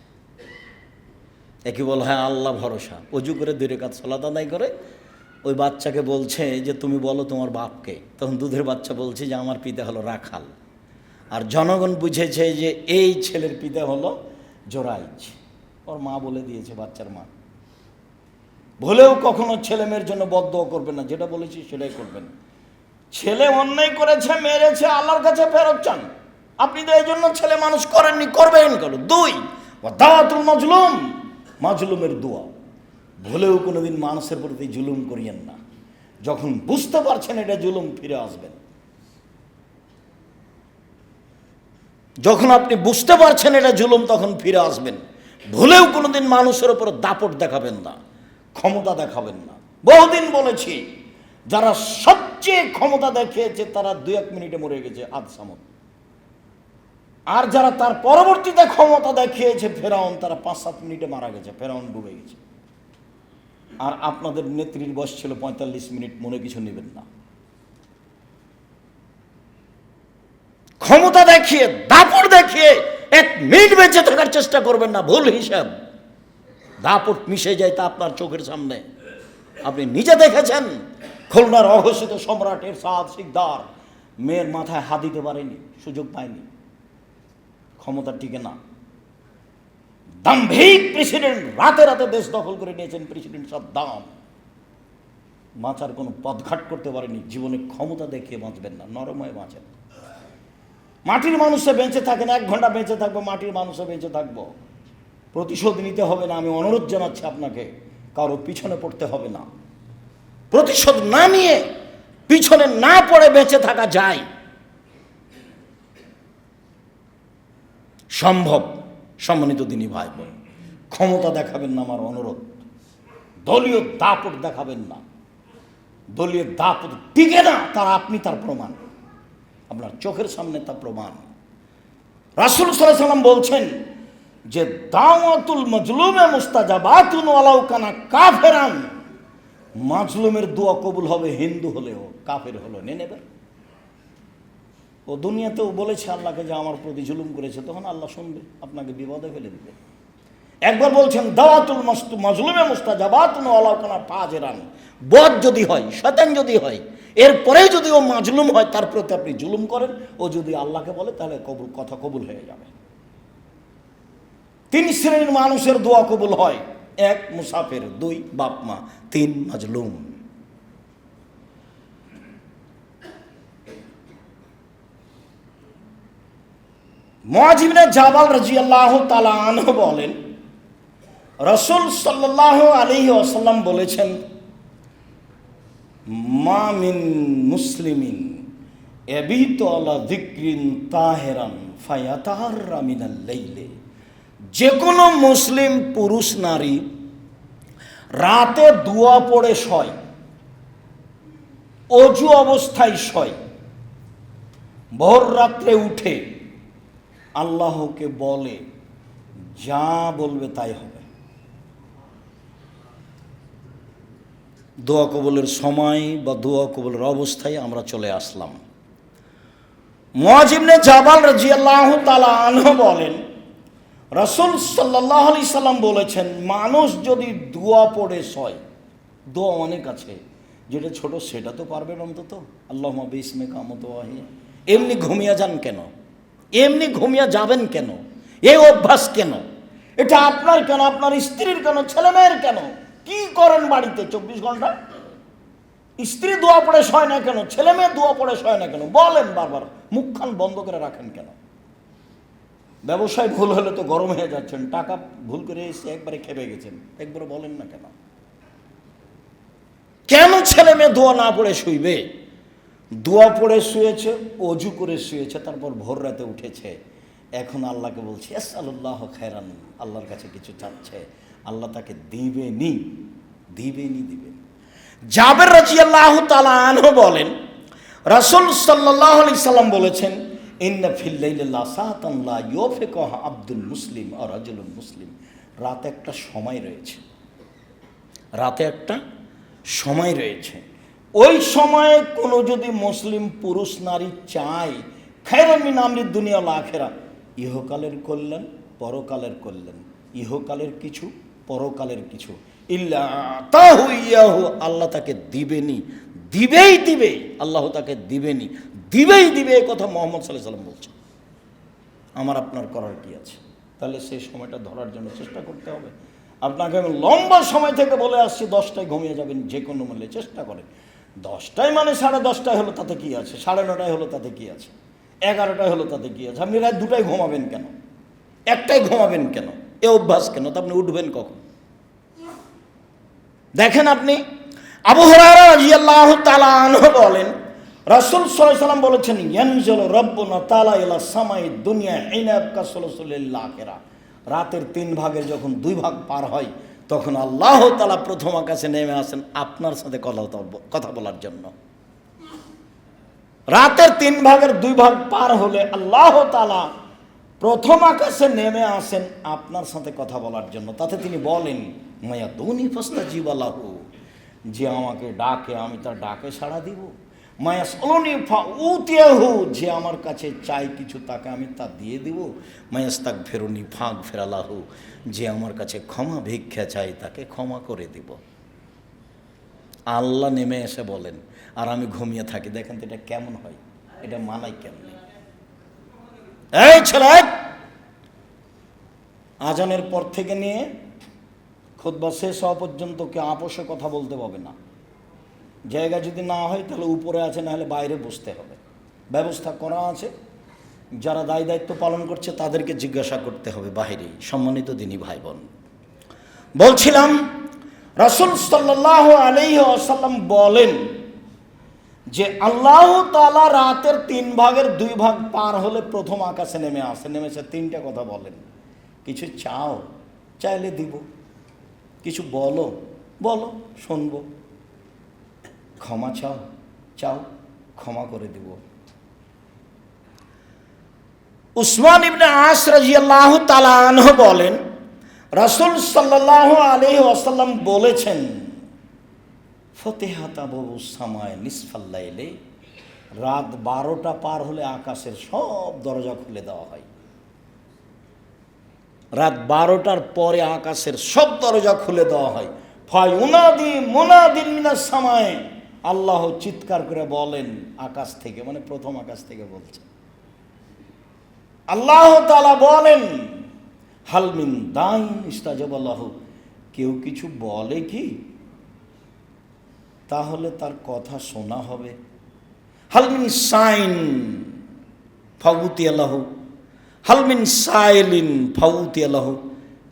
একে বল, হ্যাঁ আল্লাহ ভরসা। অজু করে 2 রাকাত সালাত আদায় করে ওই বাচ্চাকে বলছে যে তুমি বলো তোমার বাপকে। তখন দুধের বাচ্চা বলছে যে আমার পিতা হলো রাখাল। আর জনগণ বুঝেছে যে এই ছেলের পিতা হলো জোরায়েজ। ওর মা বলে দিয়েছে, বাচ্চার মা। ভুলেও কখনো ছেলে মেয়ের জন্য বদদোয়া করবেন না, যেটা বলেছি সেটাই করবেন। ছেলে অন্যায় করেছে, মেরেছে, আল্লাহর কাছে ফেরত চান। আপনি তো এই জন্য ছেলে মানুষ করেননি, করবেন কেন? 2, দাওয়াতুল মাজলুম, মাজলুমের দোয়া। ভুলেও কোনোদিন মানুষের প্রতি জুলুম করিয়েন না। যখন বুঝতে পারছেন এটা জুলুম, ফিরে আসবেন। যখন আপনি বুঝতে পারছেন এটা জুলুম, তখন ফিরে আসবেন। ভুলেও কোনোদিন মানুষের উপর দাপট দেখাবেন না, ক্ষমতা দেখাবেন না। বহুদিন বলেছি, যারা সবচেয়ে ক্ষমতা দেখিয়েছে তারা 2-1 মিনিটে মরে গেছে, আদ সামদ। আর যারা তার পরবর্তীতে ক্ষমতা দেখিয়েছে, ফেরাউন, তারা 5-7 মিনিটে মারা গেছে, ফেরাউন ডুবে গেছে। আর আপনাদের নেত্রীর বয়স ছিল 45 মিনিট, মনে কিছু নেবেন না। ক্ষমতা দেখিয়ে, দাপট দেখিয়ে 1 মিনিট বেঁচে থাকার চেষ্টা করবেন না, ভুল হিসাব। দাপট মিশে যায় তা আপনার চোখের সামনে, আপনি নিজে দেখেছেন। খুলনার অঘোষিত সম্রাট এরশাদ শিকদার মেয়ের মাথায় হাত দিতে পারেনি, সুযোগ পায়নি, ক্ষমতা টিকে না। দাম্ভিক প্রেসিডেন্ট, রাতে রাতে দেশ দখল করে নিয়েছেন প্রেসিডেন্ট সাদ্দাম, বাঁচার কোনো পথঘাট করতে পারেনি। জীবনে ক্ষমতা দেখিয়ে বাঁচবেন না, নরম হয়ে বাঁচেন। মাটির মানুষে বেঁচে থাকেন, 1 ঘন্টা বেঁচে থাকবো, মাটির মানুষে বেঁচে থাকবো। প্রতিশোধ নিতে হবে না, আমি অনুরোধ জানাচ্ছি আপনাকে, কারো পিছনে পড়তে হবে না। প্রতিশোধ না নিয়ে, পিছনে না পড়ে বেঁচে থাকা যায়, সম্ভব। সম্মানিত দিনী ভাই বোন, ক্ষমতা দেখাবেন না, আমার অনুরোধ। দলীয় দাপট দেখাবেন না। দলীয় দাপট টিকে না, তার আপনি তার প্রমাণ, আপনার চোখের সামনে তা প্রমাণ। রাসূল সাল্লাল্লাহু আলাইহি ওয়াসাল্লাম বলছেন যে দাওয়াতুল মাজলুমে মুস্তাজাবাতুন ওয়ালাউ কানা কাফেরান। মাজলুমের দোয়া কবুল হবে, হিন্দু হলেও, কাফের হলো, নেবে। ও দুনিয়াতেও বলেছে আল্লাহকে যে আমার প্রতি জুলুম করেছে, তখন আল্লাহ শুনবে, আপনাকে বিপদে ফেলে দিবে। একবার বলছেন দাওয়াতুল মাজলুমে মুস্তাজাবাতুন ওয়ালাউ কানা ফাজিরান। বদ যদি হয়, শয়তান যদি হয়, এরপরে যদি ও মাজলুম হয়, তার প্রতি আপনি জুলুম করেন, ও যদি আল্লাহকে বলে, তাহলে কথা কবুল হয়ে যাবে। 3 শ্রেণীর মানুষের দোয়া কবুল হয়: 1 মুসাফির, 2 বাপ মা, 3 মাজলুম। মুআয ইবনে জাবাল রাদিয়াল্লাহু তাআলা আনহু বলেন, রাসূল সাল্লাল্লাহু আলাইহি ওয়াসাল্লাম বলেছেন, মা মিন মুসলিমিন ইয়াবিতু আলা যিকরিন তাহিরান ফায়াতাহাররা মিনাল লাইলি, যে কোনো মুসলিম পুরুষ নারী রাতে দোয়া পড়ে শয়, অজু অবস্থায় শয়, ভোর রাত্রে উঠে আল্লাহকে বলে, যা বলবে তাই হবে। দোয়া কবুলের সময় বা দোয়া কবুলের অবস্থায় আমরা চলে আসলাম। মুআয ইবনে জাবাল রাদিয়াল্লাহু তাআলা আনহু বলেন, রাসূল সাল্লাল্লাহু আলাইহি সাল্লাম বলেছেন, মানুষ যদি দোয়া পড়ে শয়, দোয়া অনেক আছে, যেটা ছোট সেটা তো পারবেন অন্তত, আল্লাহুম্মা বিসমিকা আমুতু, এমনি ঘুমিয়ে যান কেন? এমনি ঘুমিয়ে যাবেন কেন? এই অভ্যাস কেন? এটা আপনার কেন, আপনার স্ত্রীর কেন, ছেলেমেয়ের কেন? কি করেন বাড়িতে 24 ঘন্টা? স্ত্রী দোয়া পড়ে শয় না কেন? ছেলে মেয়ে দোয়া পড়ে শয় না কেন? বলেন বারবার, মুখখান বন্ধ করে রাখেন কেন? ব্যবসায় ভুল হলে তো গরম হয়ে যাচ্ছেন, টাকা ভুল করে এসে একবারে খেপে গেছেন, একবার বলেন না কেন? কেন ছেলে মেয়ে দোয়া না পড়ে শুইবে? দোয়া পড়ে শুয়েছে, অজু করে শুয়েছে, তারপর ভোর রাতে উঠেছে, এখন আল্লাহকে বলছে আসআলুল্লাহ খায়রান, আল্লাহর কাছে কিছু চাচ্ছে, আল্লাহ তাকে দিবেনি, দিবেনি, দিবেন। জাবের রাদিয়াল্লাহু তাআলা আনহু বলেন, রাসূল সাল্লাল্লাহু আলাইহি সাল্লাম বলেছেন, ইন্না ফিল লাইলি লাসাতান লা ইউফিকুহা আব্দুল মুসলিম আর রাজুলুল মুসলিম, রাতে একটা সময় রয়েছে, রাতে একটা সময় রয়েছে, ওই সময়ে কোনো যদি মুসলিম পুরুষ নারী চায় খায়রান মিন আমরিদ দুনিয়া ওয়াল আখিরা, ইহকালের কল্যাণ পরকালের কল্যাণ, ইহকালের কিছু পরকালের কিছু, ইল্লা তাহু ইয়াহু, আল্লাহ তাকে দিবেনি, দিবেই দিবে, আল্লাহ তাকে দিবেনি, দিবেই দিবে, এই কথা মুহাম্মদ সাল্লাল্লাহু আলাইহি সাল্লাম বলছেন। আমার আপনার করার কি আছে? তাহলে সেই সময়টা ধরার জন্য চেষ্টা করতে হবে। আপনাকে আমি লম্বা সময় থেকে বলে আসছি 10টায় ঘুমিয়ে যাবেন, যে কোনো মূল্যে চেষ্টা করেন। 10টায় মানে 10:30 হলো তাতে কি আছে, 9:30 হলো তাতে কি আছে, 11টায় হলো তাতে কি আছে? আপনি রাত 2টায় ঘুমাবেন কেন, 1টায় ঘুমাবেন কেন? এ অভ্যাস কেন? তো আপনি উঠবেন কখন? দেখেন, আপনি আবু হুরায়রা রাদিয়াল্লাহু তাআলা আনহু বলেন, রাসূল সাল্লাল্লাহু আলাইহি সাল্লাম বলেছেন, ইয়ানজিলু রাব্বুনা তাআলা ইলা সামাই দুনিয়া হিনা ইয়াবকা সুলুসুল আখিরা, রাতের 3 ভাগের যখন 2 ভাগ পার হয়, তখন আল্লাহ তাআলা প্রথম আকাশে নেমে আসেন আপনার সাথে কথা বলার জন্য। রাতের 3 ভাগের 2 ভাগ পার হলে আল্লাহ তাআলা প্রথম আকাশে নেমে আসেন আপনার সাথে কথা বলার জন্য। তাতে তিনি বলেন, মায়া দুনি ফাস্তাজিব লাহু, যে আমাকে ডাকে আমি তার ডাকে সাড়া দিব। মায়া সলনি ফাউতিয়াহু, যে আমার কাছে চাই কিছু তাকে আমি তা দিয়ে দিব। মায়াস্তাক ফেরুনি ফাঁক ফেরালাহু, যে আমার কাছে ক্ষমা ভিক্ষা চাই তাকে ক্ষমা করে দিব। আল্লাহ নেমে এসে বলেন, আর আমি ঘুমিয়ে থাকি। দেখেন তো এটা কেমন হয়? এটা মানাই কেমন? এই ছেলে, আজানের পর থেকে নিয়ে খুতবা শেষ হওয়া পর্যন্ত কে আপোষে কথা বলতে পারবে না। জায়গা যদি না হয় তাহলে উপরে আছে, না হলে বাইরে বসতে হবে। ব্যবস্থা করা আছে, যারা দায় দায়িত্ব পালন করছে তাদেরকে জিজ্ঞাসা করতে হবে বাহিরে। সম্মানিত দিনী ভাই বোন, বলছিলাম রাসূল সাল্লাল্লাহু আলাইহি ওয়াসাল্লাম বলেন যে আল্লাহ তাআলা রাতের 3 ভাগের 2 ভাগ পার হলে প্রথম আকাশে নেমে আসে। নেমেছে 3টা কথা বলেন, কিছু চাও, চাইলে দিব, কিছু বলো, বলো, শুনবো, ক্ষমা চাও, চাও, ক্ষমা করে দিব। উসমান ইবনে আস রাদিয়াল্লাহু তাআলা আনহু বলেন, রাসূল সাল্লাল্লাহু আলাইহি ওয়াসাল্লাম বলেছেন, ফতিহাত আবওয়াবুস সামায়ে নিসফাল লাইলি, রাত 12টা পার হলে আকাশের সব দরজা খুলে দেওয়া হয়। রাত 12টার পরে আকাশের সব দরজা খুলে দেওয়া হয়। ফায়ুনাদি মুনাদিন মিনাস সামায়ে, আল্লাহ চিৎকার করে বলেন আকাশ থেকে, মানে প্রথম আকাশ থেকে বলছে। আল্লাহ তাআলা বলেন, হাল মিন দাইন ইস্তাজাবা লাহু, কেউ কিছু বলে কি, তাহলে তার কথা শোনা হবে। হাল মিন সাইন ফাউতিয়া লাহু, হালমিন সাইলিন ফাউতি আল্লাহ,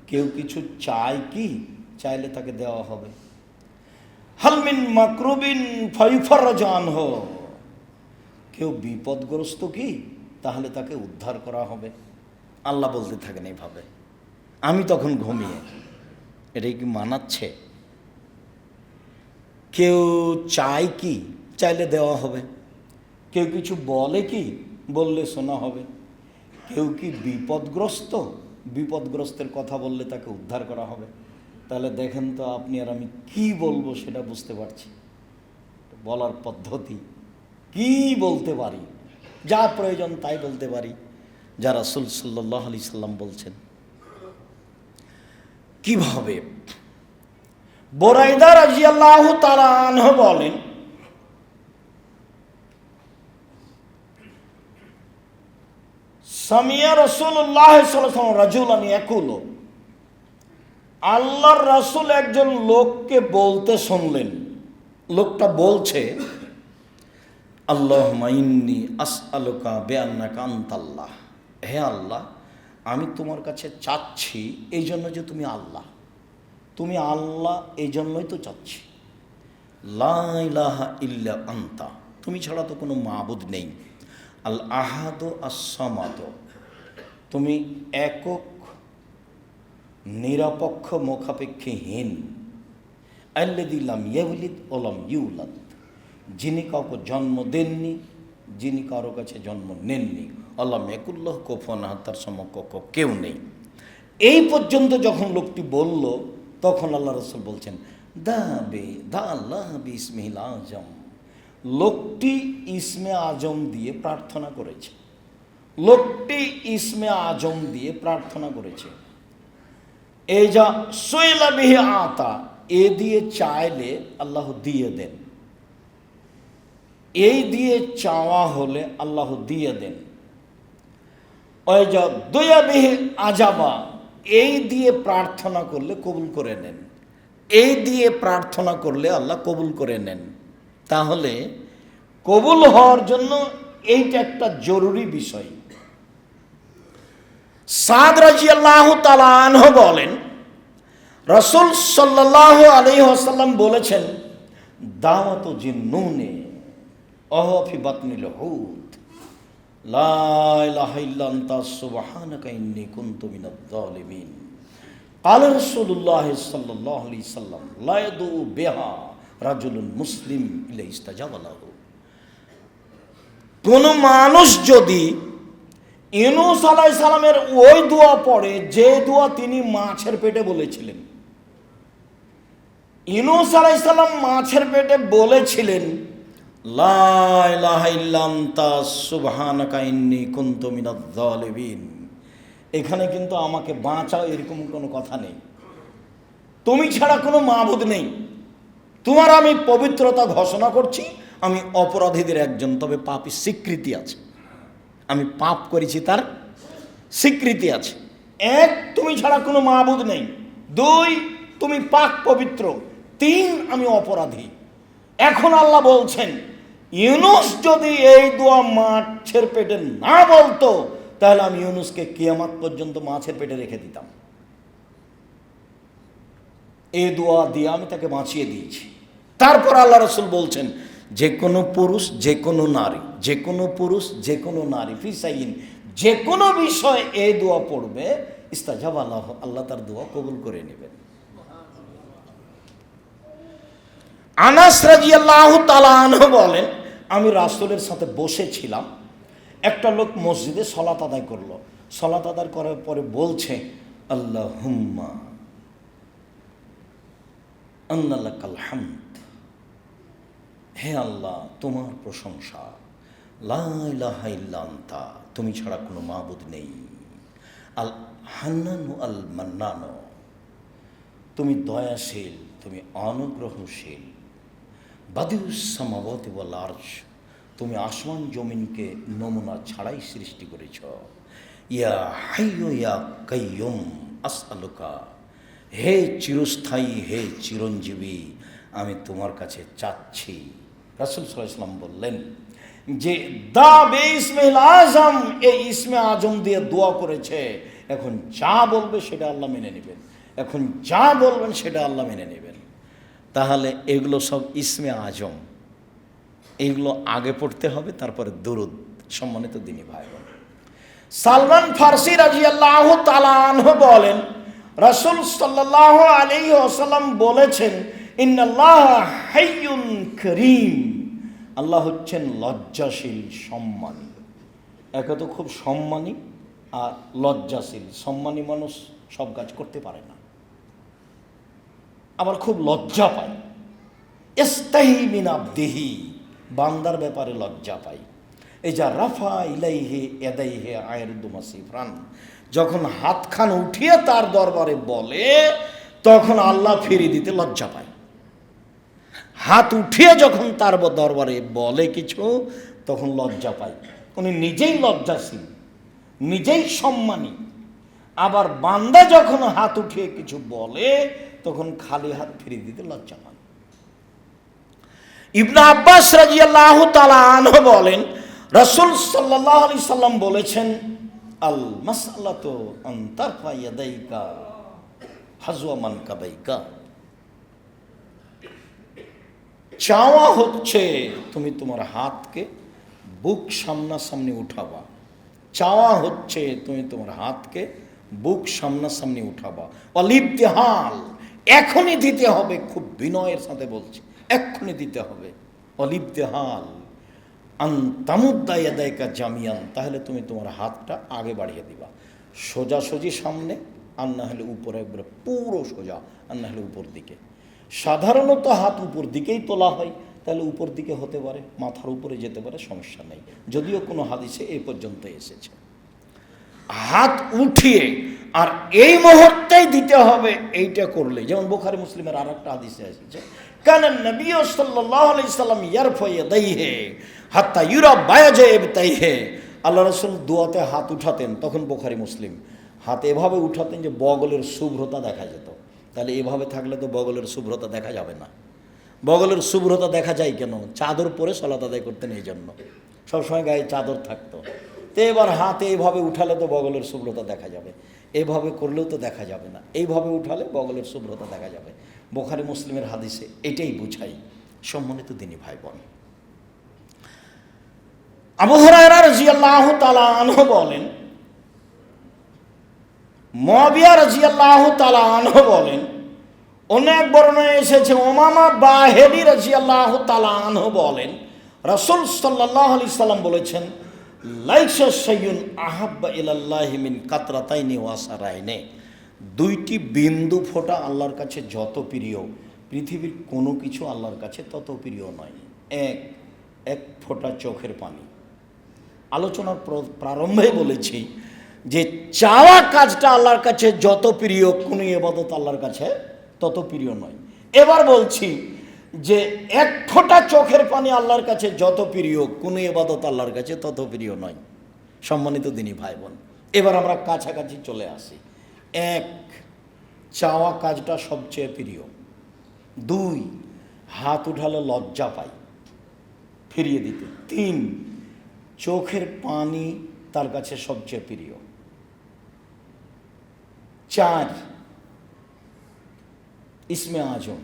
কেউ কিছু চায় কি, চাইলে তাকে দেওয়া হবে। হালমিন মাকরুবিন ফাইফারজান হো, কেউ বিপদগ্রস্ত কি, তাহলে তাকে উদ্ধার করা হবে। আল্লাহ বলতে থাকেন এইভাবে, আমি তখন ঘুমিয়ে। এটাই কি মানাচ্ছে? কেউ চায় কি, চাইলে দেওয়া হবে। কেউ কিছু বলে কি, বললে শোনা হবে। কেউ কি বিপদগ্রস্ত, বিপদগ্রস্তের কথা বললে তাকে উদ্ধার করা হবে। তাহলে দেখেন তো আপনি আর আমি কি বলবো সেটা বুঝতে পারছি। বলার পদ্ধতি কি বলতে পারি, যা প্রয়োজন তাই বলতে পারি, যা রাসূল সাল্লাল্লাহু আলাইহি সাল্লাম বলছেন। কিভাবে? বুরাইদা রাদিয়াল্লাহু তাআলা আনহু বলেন, সামিয়া রাসূলুল্লাহ সাল্লাল্লাহু আলাইহি ওয়াসাল্লাম রাজুলান ইয়াকুলু, আল্লাহর রাসূল একজন লোককে বলতে শুনলেন। লোকটা বলছে, আল্লাহুম্মা ইন্নী আসআলুকা বিআন্নাকা আনতাল্লাহ, হে আল্লাহ, আমি তোমার কাছে চাচ্ছি এই জন্য যে তুমি আল্লাহ, তুমি আল্লাহ, এই জন্যই তো চাচ্ছি। লা ইলাহা ইল্লা আনতা, তুমি ছাড়া তো কোনো মাবুদ নেই। আল আহাদ আস-সামাদ, তুমি একক, নিরপেক্ষ, মুখাপেক্ষীহীন। আল্লাযী লাম ইয়ালিদ ওয়া লাম ইউলাদ, যিনি কাউকে জন্ম দেননি, যিনি কারো কাছে জন্ম নেননি। আল্লাম ইয়াকুল্লাহু কুফুয়ান আহাদ, তার সমকক্ষ কেউ নেই। এই পর্যন্ত যখন লোকটি বলল, তখন আল্লাহ রাসূল বলছেন, দা আল্লাহ বিসমিহিল আজম, লোকটি ইসমে আজম দিয়ে প্রার্থনা করেছে। লোকটি ইসমে আজম দিয়ে প্রার্থনা করেছে। এই যা সুইলা বিহি আতা, এ দিয়ে চাইলে আল্লাহ দিয়ে দেন, এই দিয়ে চাওয়া হলে আল্লাহ দিয়ে দেন। ওই যা দুয়া বিহি আজাবা, এই দিয়ে প্রার্থনা করলে কবুল করে নেন, এই দিয়ে প্রার্থনা করলে আল্লাহ কবুল করে নেন। তাহলে কবুল হওয়ার জন্য এইটা একটা জরুরি বিষয়। সাদ রাদিয়াল্লাহু তাআলা আনহু বলেন, রাসূল সাল্লাল্লাহু আলাইহি ওয়াসাল্লাম বলেছেন, দাওয়াতু জিন্নুনে ওয়া ফি বাতনিল হুত, লা ইলাহা ইল্লা আনতা সুবহানাকা ইন্নী কুনতু মিনাজ জালিমিন। ক্বালা রাসূলুল্লাহ সাল্লাল্লাহু আলাইহি সাল্লাম, লা ইয়াদু বিহা রাজুলুন মুসলিম ইল্লা ইস্তাজাবা লাহু। কোন মানুষ যদি ইউনূস আলাইহিস সালামের ওই দোয়া পড়ে, যে দোয়া তিনি মাছের পেটে বলেছিলেন। ইউনূস আলাইহিস সালাম মাছের পেটে বলেছিলেন, লা ইলাহা ইল্লা আনতা সুবহানাকা ইন্নী কুনতু মিনাজ জালিমিন। এখানে কিন্তু আমাকে বাঁচাও এরকম কোনো কথা নেই, তুমি ছাড়া কোনো মাবুদ নেই, তোমার আমি পবিত্রতা ঘোষণা করছি, আমি অপরাধীদের একজন, তবে পাপী স্বীকৃতি আছে, আমি পাপ করেছি তার স্বীকৃতি আছে। এক, তুমি ছাড়া কোনো মাবুদ নেই। দুই, তুমি পাক পবিত্র। তিন, আমি অপরাধী। এখন আল্লাহ বলছেন, ইউনূস যদি এই দোয়া মাছের পেটে না বলতো, তাহলে আমি ইউনূসকে কিয়ামত পর্যন্ত মাছের পেটে রেখে দিতাম। এই দোয়া দিয়ে আমি তাকে বাঁচিয়ে দিয়েছি। তারপর আল্লাহ রাসূল বলছেন, যে কোনো পুরুষ, যে কোনো নারী, যে কোনো পুরুষ, যে কোনো নারী, ফিসাইন, যে কোনো বিষয় এই দোয়া পড়বে, ইস্তাজাবা লাহু, আল্লাহ তার দোয়া কবুল করে নেবেন। আনাস রাদিয়াল্লাহু তাআলা আনহু বলেন, আমি রাসূলের সাথে বসেছিলাম, একটা লোক মসজিদে সালাত আদায় করলো। সালাত আদায় করার পরে বলছে, আল্লাহুম্মা আন্নালাকাল হামদ, হে আল্লাহ তোমার প্রশংসা, লা ইলাহা ইল্লা আনতা, তুমি ছাড়া কোনো মাবুদ নেই। আল হান্নানু আল মান্নানু, তুমি দয়াশীল, তুমি অনুগ্রহশীল। বাদিউস সামাওয়াতি ওয়াল আরশ, তুমি আসমান জমিনকে নমুনা ছাড়াই সৃষ্টি করেছ। ইয়া হাইয়্যু ইয়া কাইয়্যুম আসআলুকা, হে চিরস্থায়ী, হে চিরঞ্জীবী, আমি তোমার কাছে চাচ্ছি। রাসূল সাল্লাল্লাহু আলাইহি ওয়াসাল্লাম বললেন, যে দা বে ইসমিল আজম, এই ইসমে আজম দিয়ে দোয়া করেছে, এখন যা বলবে সেটা আল্লাহ মেনে নেবেন, এখন যা বলবেন সেটা আল্লাহ মেনে নেবেন। তাহলে এগুলো সব ইসমে আজম, এইগুলো আগে পড়তে হবে, তারপরে দুরুদ। সম্মানিত দিনী ভাই বোন, সালমান ফারসি রাদিয়াল্লাহু তাআলা আনহু বলেন, রাসূল সাল্লাল্লাহু আলাইহি ওয়াসাল্লাম বলেছেন, ইন্নাল্লাহা হাইয়ুন কারীম, আল্লাহ হচ্ছেন লজ্জাশীল, সম্মানী। একে তো খুব সম্মানী আর লজ্জাশীল। সম্মানী মানুষ সব কাজ করতে পারে না, আবার খুব লজ্জা পায়। ইস্তাহি মিন আবদিহি, বান্দার ব্যাপারে লজ্জা পায়। এই যা রাফা ইলাইহি ইয়াদাইহি আয়রুদু মাসিফরান, যখন হাতখান উঠিয়ে তার দরবারে বলে তখন আল্লাহ ফিরিয়ে দিতে লজ্জা পায়। হাত উঠিয়ে যখন তার দরবারে বলে কিছু, তখন লজ্জা পায়। উনি নিজেই লজ্জাশীল, নিজেই সম্মানী। আবার বান্দা যখন হাত উঠিয়ে কিছু বলে তখন খালি হাত ফিরিয়ে দিতে লজ্জা পায়। ইবনে আব্বাস রাদিয়াল্লাহু তাআলা আনহু বলেন, রাসূল সাল্লাল্লাহু আলাইহি সাল্লাম বলেছেন, আল মাসআলাতু আন তারফা ইয়াদাইকা হাজওয়া মানকাবাইকা, চাওয়া হচ্ছে তুমি তোমার হাতকে বুক সামনাসামনি উঠাবা। চাওয়া হচ্ছে তুমি তোমার হাতকে বুক সামনাসামনি উঠাবা। অলিবতিহাল, এখনই দিতে হবে, খুব বিনয়ের সাথে বলছি, এক্ষুনি দিতে হবে। অলিবতিহাল আন তামুদ্দা ইয়াদাইকা জামিয়ান, তাহলে তুমি তোমার হাতটা আগে বাড়িয়ে দিবা, সোজাসুজি সামনে, আর না হলে উপরে একবারে পুরো সোজা, আর না হলে উপর দিকে। সাধারণত হাত উপর দিকেই তোলা হয়, তাহলে উপর দিকে হতে পারে, মাথার উপরে যেতে পারে, সমস্যা নেই, যদিও কোনো হাদিসে এই পর্যন্ত এসেছে। হাত উঠিয়ে আর এই মুহূর্তেই দিতে হবে, এইটা করলে, যেমন বুখারী মুসলিমের আর একটা হাদিসে এসেছে, কানা নবী সাল্লাল্লাহু আলাইহি সাল্লাম ইয়ারফা ইয়াদাইহি হাত্তা ইউরা বায়াজা ইবতাইহি, আল্লাহ রাসূল দোয়াতে হাত উঠাতেন, তখন বুখারী মুসলিম, হাত এভাবে উঠাতেন যে বগলের শুভ্রতা দেখা যেত। তাহলে এভাবে থাকলে তো বগলের শুভ্রতা দেখা যাবে না। বগলের শুভ্রতা দেখা যায় কেন? চাদর পরে সালাত আদায় করতেন, এই জন্য সবসময় গায়ে চাদর থাকতো। তো এবার হাতে এইভাবে উঠালে তো বগলের শুভ্রতা দেখা যাবে, এইভাবে করলেও তো দেখা যাবে না, এইভাবে উঠালে বগলের শুভ্রতা দেখা যাবে। বুখারী মুসলিমের হাদিসে এটাই বুঝাই। সম্মানিত দিনী ভাই বোন, আবু হুরায়রা রাদিয়াল্লাহু তাআলা আনহু বলেন, মুআবিয়া রাদিয়াল্লাহু তাআলা আনহু বলেন, অনেক বর্ণনায় এসেছে, উমামা বাহিলি রাদিয়াল্লাহু তাআলা আনহু বলেন, রাসূল সাল্লাল্লাহু আলাইহি সাল্লাম বলেছেন, লাইসা শাইউন আহাব্বা ইলাল্লাহি মিন কাতরাতাইনি ওয়া সারাইনি, দুইটি বিন্দু ফোঁটা আল্লাহর কাছে যত প্রিয়, পৃথিবীর কোনো কিছু আল্লাহর কাছে তত প্রিয় নয়। এক ফোঁটা চোখের পানি। আলোচনার প্রারম্ভে বলেছি যে চাওয়া কাজটা আল্লাহর কাছে যত প্রিয়, কোনো ইবাদত আল্লাহর কাছে তত প্রিয় নয়। এবার বলছি যে এক ফোঁটা চোখের পানি আল্লাহর কাছে যত প্রিয়, কোনো ইবাদত আল্লাহর কাছে তত প্রিয় নয়। সম্মানিত দিনী ভাই বোন, এবার আমরা কাছাকাছি চলে আসি। এক, চাওয়া কাজটা সবচেয়ে প্রিয়। দুই, হাত উঠালে লজ্জা পাই ফিরিয়ে দিতে। তিন, চোখের পানি তার কাছে সবচেয়ে প্রিয়। চার, ইসমে আজম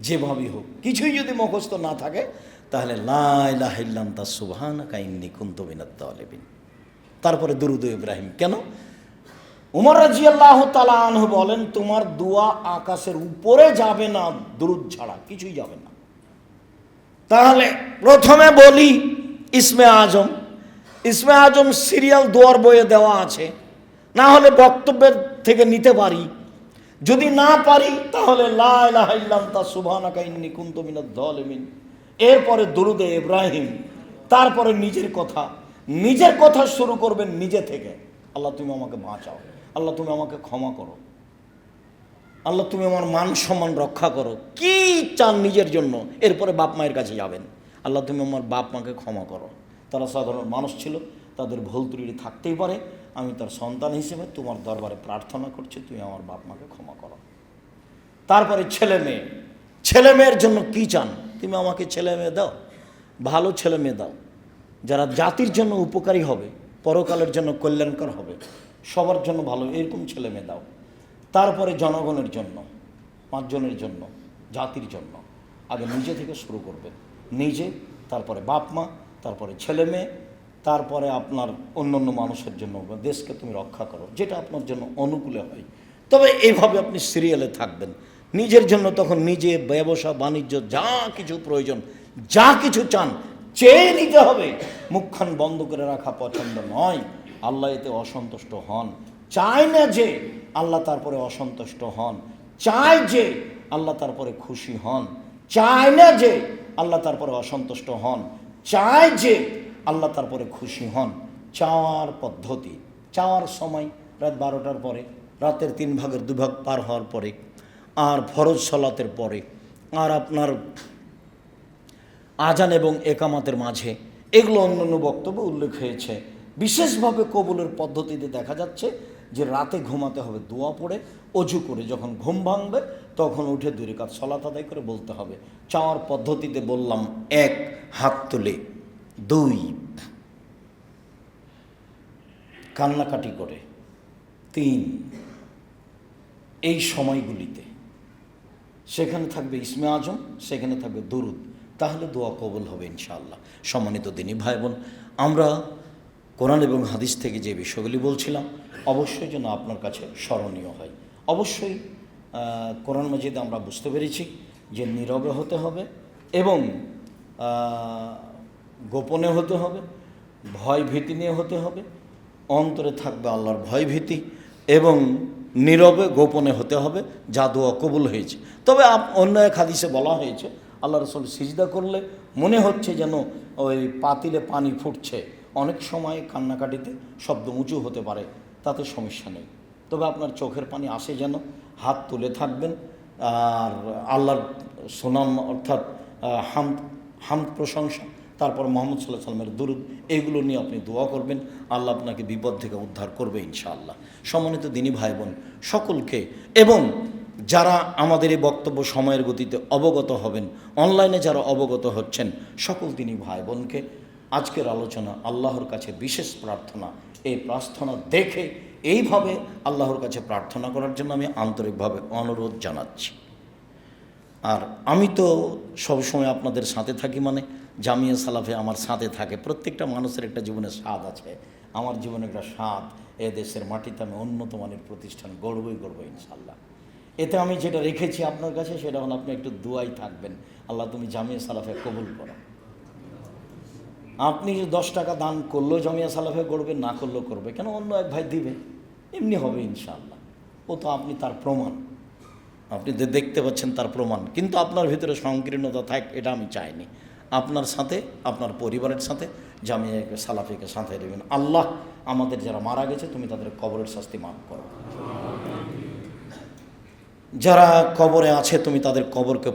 যেভাবেই হোক, কিছুই যদি মুখস্থ না থাকে তাহলে লা ইলাহা ইল্লা আনতা সুবহানাকা ইন্নী কুনতু মিনাজ জালিমিন। তারপরে দুরূদ ইব্রাহিম। কেন? উমর রাদিয়াল্লাহু তাআলা আনহু বলেন, তোমার দোয়া আকাশের উপরে যাবে না দুরূদ ছাড়া, কিছুই যাবে না। তাহলে প্রথমে বলি ইসমে আজম। ইসমে আজম সিরিয়াল দোয়ার বইয়ে দেওয়া আছে, না হলে বক্তব্যের থেকে নিতে পারি। যদি না পারি তাহলে লা ইলাহা ইল্লা আনতা সুবহানাকা ইন্নী কুনতু মিনাজ জালিমিন। এরপরে দুরূদে ইব্রাহিম, তারপরে নিজের কথা শুরু করবেন নিজে থেকে। আল্লাহ তুমি আমাকে বাঁচাও, আল্লাহ তুমি আমাকে ক্ষমা করো, আল্লাহ তুমি আমার মান সম্মান রক্ষা করো, কি চান নিজের জন্য। এরপরে বাপ মায়ের কাছে যাবেন, আল্লাহ তুমি আমার বাপ মাকে ক্ষমা করো, তারা সাধারণ মানুষ ছিল, তাদের ভুল ত্রুটি থাকতেই পারে, আমি তার সন্তান হিসেবে তোমার দরবারে প্রার্থনা করছি, তুমি আমার বাপ মাকে ক্ষমা করো। তারপরে ছেলে মেয়ের জন্য কি চান, তুমি আমাকে ছেলে মেয়ে দাও, ভালো ছেলে মেয়ে দাও, যারা জাতির জন্য উপকারী হবে, পরকালের জন্য কল্যাণকর হবে, সবার জন্য ভালো এরকম ছেলে মেয়ে দাও। তারপরে জনগণের জন্য, 5 জনের জন্য, জাতির জন্য। আগে নিজে থেকে শুরু করবেন, নিজে, তারপরে বাপ মা, তারপরে ছেলে মেয়ে, তারপরে আপনার অন্য মানুষের জন্য। দেশকে তুমি রক্ষা করো, যেটা আপনার জন্য অনুকূলে হয়। তবে এইভাবে আপনি সিরিয়ালে থাকবেন। নিজের জন্য তখন নিজে ব্যবসা বাণিজ্য যা কিছু প্রয়োজন, যা কিছু চান চেয়ে নিতে হবে। মুখখান বন্ধ করে রাখা পছন্দ নয়। আল্লাহ এতে অসন্তুষ্ট হন। চায় না যে আল্লাহ তারপরে অসন্তুষ্ট হন, চায় যে আল্লাহ তারপরে খুশি হন। চায় না যে আল্লাহ তারপরে অসন্তুষ্ট হন, চায় যে আল্লাহ তারপরে খুশি হন। চাওয়ার পদ্ধতি, চাওয়ার সময় রাত 12টার পরে, রাতের 3 ভাগের 2 ভাগ পার হওয়ার পরে, আর ফরজ সালাতের পরে, আর আপনার আজান এবং একামাতের মাঝে। এগুলো অন্যান্য বক্তব্য উল্লেখ হয়েছে। বিশেষভাবে কবুলের পদ্ধতিতে দেখা যাচ্ছে যে রাতে ঘুমাতে হবে দোয়া পড়ে, অজু করে যখন ঘুম ভাঙবে তখন উঠে 2 রাকাত সালাত আদায় করে বলতে হবে। চাওয়ার পদ্ধতিতে বললাম, 1 হাত তুলে, 2 কান্নাকাটি করে, 3 এই সময়গুলিতে সেখানে থাকবে ইসমে আজম, সেখানে থাকবে দরুদ, তাহলে দোয়া কবুল হবে ইনশাআল্লাহ। সম্মানিত দিনী ভাই বোন, আমরা কোরআন এবং হাদিস থেকে যে বিষয়গুলি বলছিলাম অবশ্যই যেন আপনার কাছে স্মরণীয় হয়। অবশ্যই কোরআন মাজিদে আমরা বুঝতে পেরেছি যে নীরবে হতে হবে এবং গোপনে হতে হবে, ভয় ভীতি নিয়ে হতে হবে, অন্তরে থাকবে আল্লাহর ভয় ভীতি, এবং নীরবে গোপনে হতে হবে, যা দোয়া কবুল হয়েছে। তবে অন্য এক হাদিসে বলা হয়েছে আল্লাহ রাসূল সিজদা করলে মনে হচ্ছে যেন ওই পাতিলে পানি ফুটছে। অনেক সময় কান্নাকাটিতে শব্দ উঁচু হতে পারে, তাতে সমস্যা নেই। তবে আপনার চোখের পানি আসে যেন, হাত তুলে থাকবেন, আর আল্লাহর সুনাম অর্থাৎ হামদ প্রশংসা, তারপর মুহাম্মদ সাল্লাল্লাহু আলাইহি ওয়াসাল্লামের দুরূদ, এগুলো নিয়ে আপনি দোয়া করবেন। আল্লাহ আপনাকে বিপদ থেকে উদ্ধার করবে ইনশাআল্লাহ। সম্মানিত দিনী ভাই বোন সকলকে, এবং যারা আমাদের এই বক্তব্য সময়ের গতিতে অবগত হবেন, অনলাইনে যারা অবগত হচ্ছেন, সকল দিনী ভাই বোনকে আজকের আলোচনা আল্লাহর কাছে বিশেষ প্রার্থনা, এই প্রার্থনা দেখে এইভাবে আল্লাহর কাছে প্রার্থনা করার জন্য আমি আন্তরিকভাবে অনুরোধ জানাচ্ছি। আর আমি তো সবসময় আপনাদের সাথে থাকি, মানে জামিয়া সালাফে আমার সাথে থাকে। প্রত্যেকটা মানুষের একটা জীবনের স্বাদ আছে, আমার জীবনে একটা স্বাদ, এ দেশের মাটিতে আমি উন্নত মানের প্রতিষ্ঠান গড়বই গড়ব ইনশাআল্লাহ। এতে আমি যেটা রেখেছি আপনার কাছে সেটা হলো আপনি একটু দুয়াই থাকবেন, আল্লাহ তুমি জামিয়া সালাফে কবুল করো। আপনি 10 টাকা দান করলেও জামিয়া সালাফে করবে, না করলেও করবে, কেন অন্য এক ভাই দিবে, এমনি হবে ইনশাআল্লাহ। ও তো আপনি তার প্রমাণ, আপনি দেখতে পাচ্ছেন তার প্রমাণ। কিন্তু আপনার ভিতরে সংকীর্ণতা থাক, এটা আমি চাইনি। আপনার সাথে, আপনার পরিবারের সাথে জামিয়া সালাফিকে সাথে দেবেন। আল্লাহ আমাদের যারা মারা গেছে তুমি তাদের কবরের শাস্তি মাফ করো, যারা কবরে আছে তুমি তাদের কবরকে